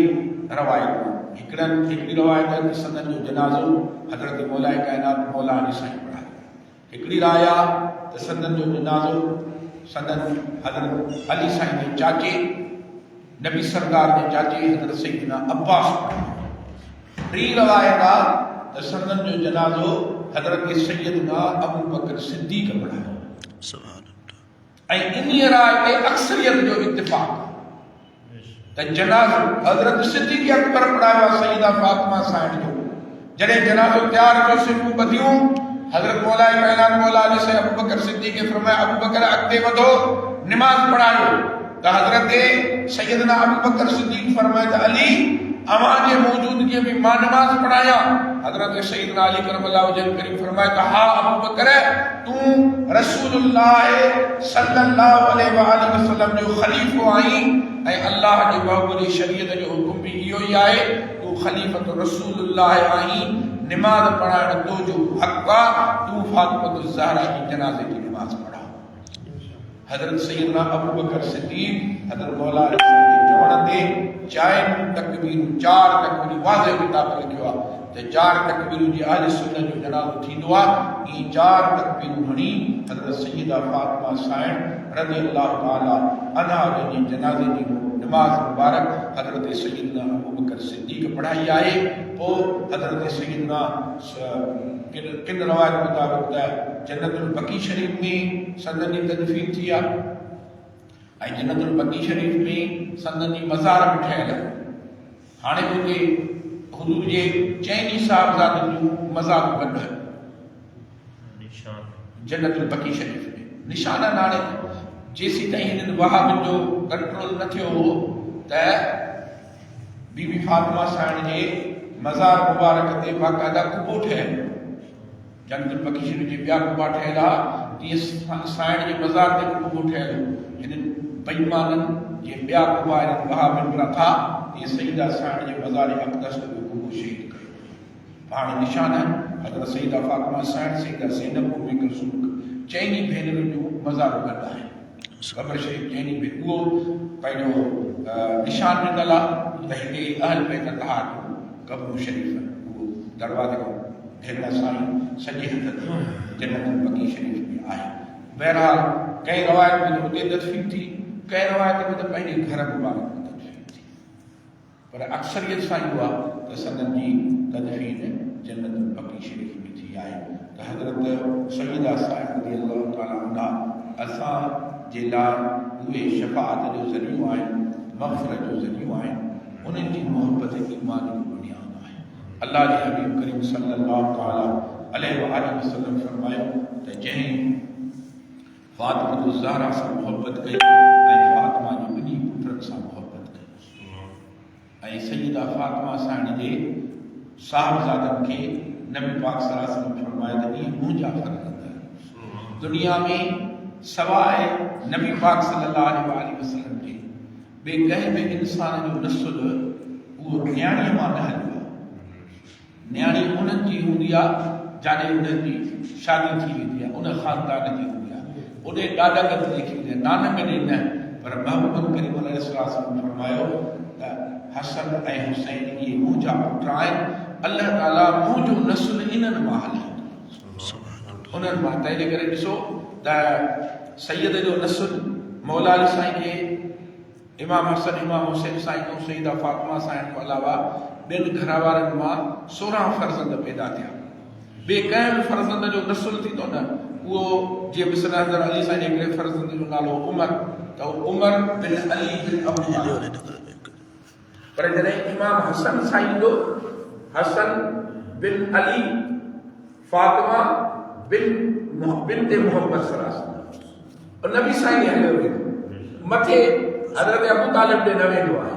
रवायतूं, हिकिड़ी रवायत है कि सदन जो जनाज़ो हज़रत मौला काइनात मौला अली साईं पढ़ायो। हिकिड़ी राय आहे त सदन जो जनाज़ो सदन हज़रत अली साईं जे चाचे, नबी सरदार जे चाचे हज़रत सैयदना अब्बास पढ़ायो। 3 रवायत आहे त सदन जो जनाज़ो हज़रत सैयदना अबू बकर सिद्दीक़ पढ़ायो। ऐं इन राय ते अक्सरियत जो इत्तिफ़ाक़ त जनाज़ो हज़रत सिद्दीक़ अकबर पढ़ायो आहे सैयदा फातिमा साईं जो। जॾहिं जनाज़ो तयारु थियो, सिफ़ूं ॿधियूं, हज़रत मौला काइनात मौला अली साईं अबू बकर सिद्दीक़ खे फरमाया, अबू बकर अॻिते वधो, निमाज़ पढ़ायो। त हज़रत सैयदना अबू बकर सिद्दीक़ फरमाया त अली अवां जे मौजूदगी में मां नमाज पढ़ाया। हजरत सैयदना अली करमल्लाहु वजह करीम फरमाया तो हा अबू बकर तू रसूलुल्लाह सल्लल्लाहु अलैहि वसल्लम जो खलीफो आई ऐं अल्लाह जे बाबरी शरीयत जो हुकुम भी इहो ई आहे, तू खलीफत रसूलुल्लाह आई, नमाज पढ़ाइण तो जो हक़ आहे, तू फातिमा ज़हरा की जनाज़े की नमाज पढ़ा। हजरत सैयदना अबू बकर सिद्दीक़ हजरत मौला अली के चवण ते चार तकबीरूं 4 तकबीरूं वाज़े किताब लिखियो आहे त 4 तकबीरूं जी अहले सुन्नत जो जनाज़ो थींदो आहे। ई 4 तकबीरूं हणी हजरत सैयदा फातिमा साइण रज़ियल्लाहु ताला अन्हा जी जनाज़े जी नमाज मुबारक हजरत सैयदना अबू बकर सिद्दीक़ पढ़ाई आहे। पोइ हजरत सैयदना किन रवायत मुताबिक़ त जन्नतुल बकी शरीफ में संदनी तदफीन थी आहे ऐं जन्नतुल बकी शरीफ में संदनी मज़ार बि ठहियल आहे। हाणे उते हुजूर जे 4 साहिबज़ादनि जूं मज़ार गॾु जन्नतुल बकी शरीफ में निशाना नाले जेसी ताईं हिननि वहाबिन जो कंट्रोल न थियो हो त बीबी फातिमा साइण जे मज़ार मुबारक ते बाक़ायदा कुबो ठहियल, जन्नतुल बकी शरीफ जे ॿिया कुबा ठहियल आहे, तीअं साइण जे मज़ार ते कुबो ठहियल हो। हिननि बेईमाननि जे ॿिया कुबा हिननि वहाबिन रखा, तीअं सईदा साइण जे मज़ार अक़दस ते कुबो शहीद कयो। हाणे निशान हज़रत सईदा फातिमा साइण सईदा ज़ैनब उम्मे कुलसूम 4 भेनरुनि जूं मज़ार गॾु आहे। क़ब्र शरीफ 4 भेन उहो पंहिंजो निशान ॾिनल आहे त हिते अहल बैत तहार क़ब्र शरीफ उहो दरवाज़े खां ढेला साईं सॼे हथ ते जन्नतुल बकी शरीफ में आहे। बहरहाल कंहिं रवायत में हुते तदफीन थी, कंहिं रवायत में त पंहिंजे घर मुबारक में तदफीन थी, पर अक्सरियत सां इहो आहे त सदन जी तदफीन जन्नतुल बकी शरीफ में थी आहे। त हज़रत सईदा साहिब रज़ियल्लाहु ताला अन्हा असां जे लाइ उहे शफ़ाअत जो ज़रियो आहिनि, मग़फ़िरत जो ज़रियो आहिनि, उन्हनि जी मोहब्बत ईमान जो बुनियाद आहे। अल्लाह जे हबीब करीम सल्लल्लाहु ताला अलैहि वसल्लम फरमायो त जंहिं फातिमा ज़हरा सां मोहब्बत कई ऐं फातिमा जे ॿिन्ही पुटनि सां मोहब्बत कई ऐं सईदा फातिमा साइण जे साहिबज़ादनि खे नबी पाक सल्लल्लाहु अलैहि वसल्लम फरमायो त इहे मुंहिंजा फ़र्ज़ंद दुनिया में सवाइ नबी पाक सल्लल्लाहु अलैहि वसल्लम जे ॿिए कंहिं बि इंसान जो नसुल उहो न्याणीअ मां न हलियो आहे। न्याणी उन्हनि जी हूंदी आहे जाॾे उन्हनि जी शादी थी वेंदी आहे, उन ख़ानदान जी हूंदी आहे, उन ॾाॾा गॾु जेकी हूंदी आहे, नानक ॾे न, पर महबूब करीम अलैहिस्सलाम फरमायो त हसन ऐं हुसैन इहे मुंहिंजा पुट आहिनि, अल्लाह ताला मुंहिंजो नसुल इन्हनि मां हलाईंदो। उन्हनि मां तंहिंजे करे ॾिसो त सैयद जो नसुल मौला अली साईं खे इमाम हसन इमाम हुसैन साईं ऐं सईदा फातिमा साईं खां अलावा ॿियनि घर वारनि मां 16 फ़र्ज़ंद पैदा थिया। ॿिए कंहिं बि फ़र्ज़ंद जो नसुल थींदो न उहो जीअं मिसर हज़रत अली साईं जे हिकिड़े फ़र्ज़ंद जो नालो उमर, त उमर बिन अली बिन अबू तालिब, पर जॾहिं इमाम हसन साईं ईंदो हसन बिन अली फातिमा बिन ते मोहम्मद सल्लल्लाहु अलैहि नबी साईं हलियो वेंदो, मथे हज़रत अबू तालिब ॾे न वेंदो आहे।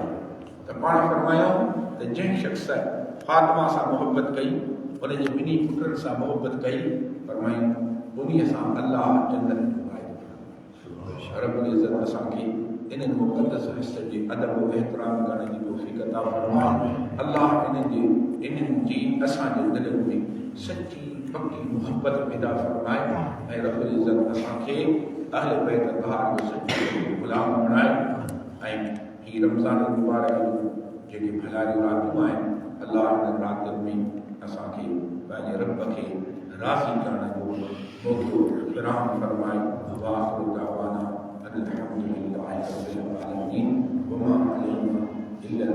त पाण फरमायो त जंहिं शख़्स फातिमा सां मोहब्बत कई, उनजे ॿिन्ही पुटनि सां मोहब्बत कई, फरमायूं उन्हीअ सां अल्लाह जन्नत में घुराईंदो। रब्बुल इज़्ज़त असांखे इन्हनि मुक़द्दस हिस्से जे अदब व एहतराम करण जी तौफ़ीक़ अता फरमाए। अल्लाह इन्हनि जी असांजे दिलनि में सची पक्की मोहब्बत पैदा फरमाए ऐं रब्बुल इज़्ज़त असांखे अहले बैत तहार जो सच्चो ग़ुलाम बणाए ऐं ही रमज़ान मुबारक जेके भलारियूं रातियूं आहिनि, अल्लाह हिन रातियुनि में असांखे पंहिंजे रब खे राज़ी करण जो मौक़ो फ़राहम फरमाए। व आख़िरु दअवाना अनिल हम्दुलिल्लाहि रब्बिल आलमीन व मा अलैना इल्लल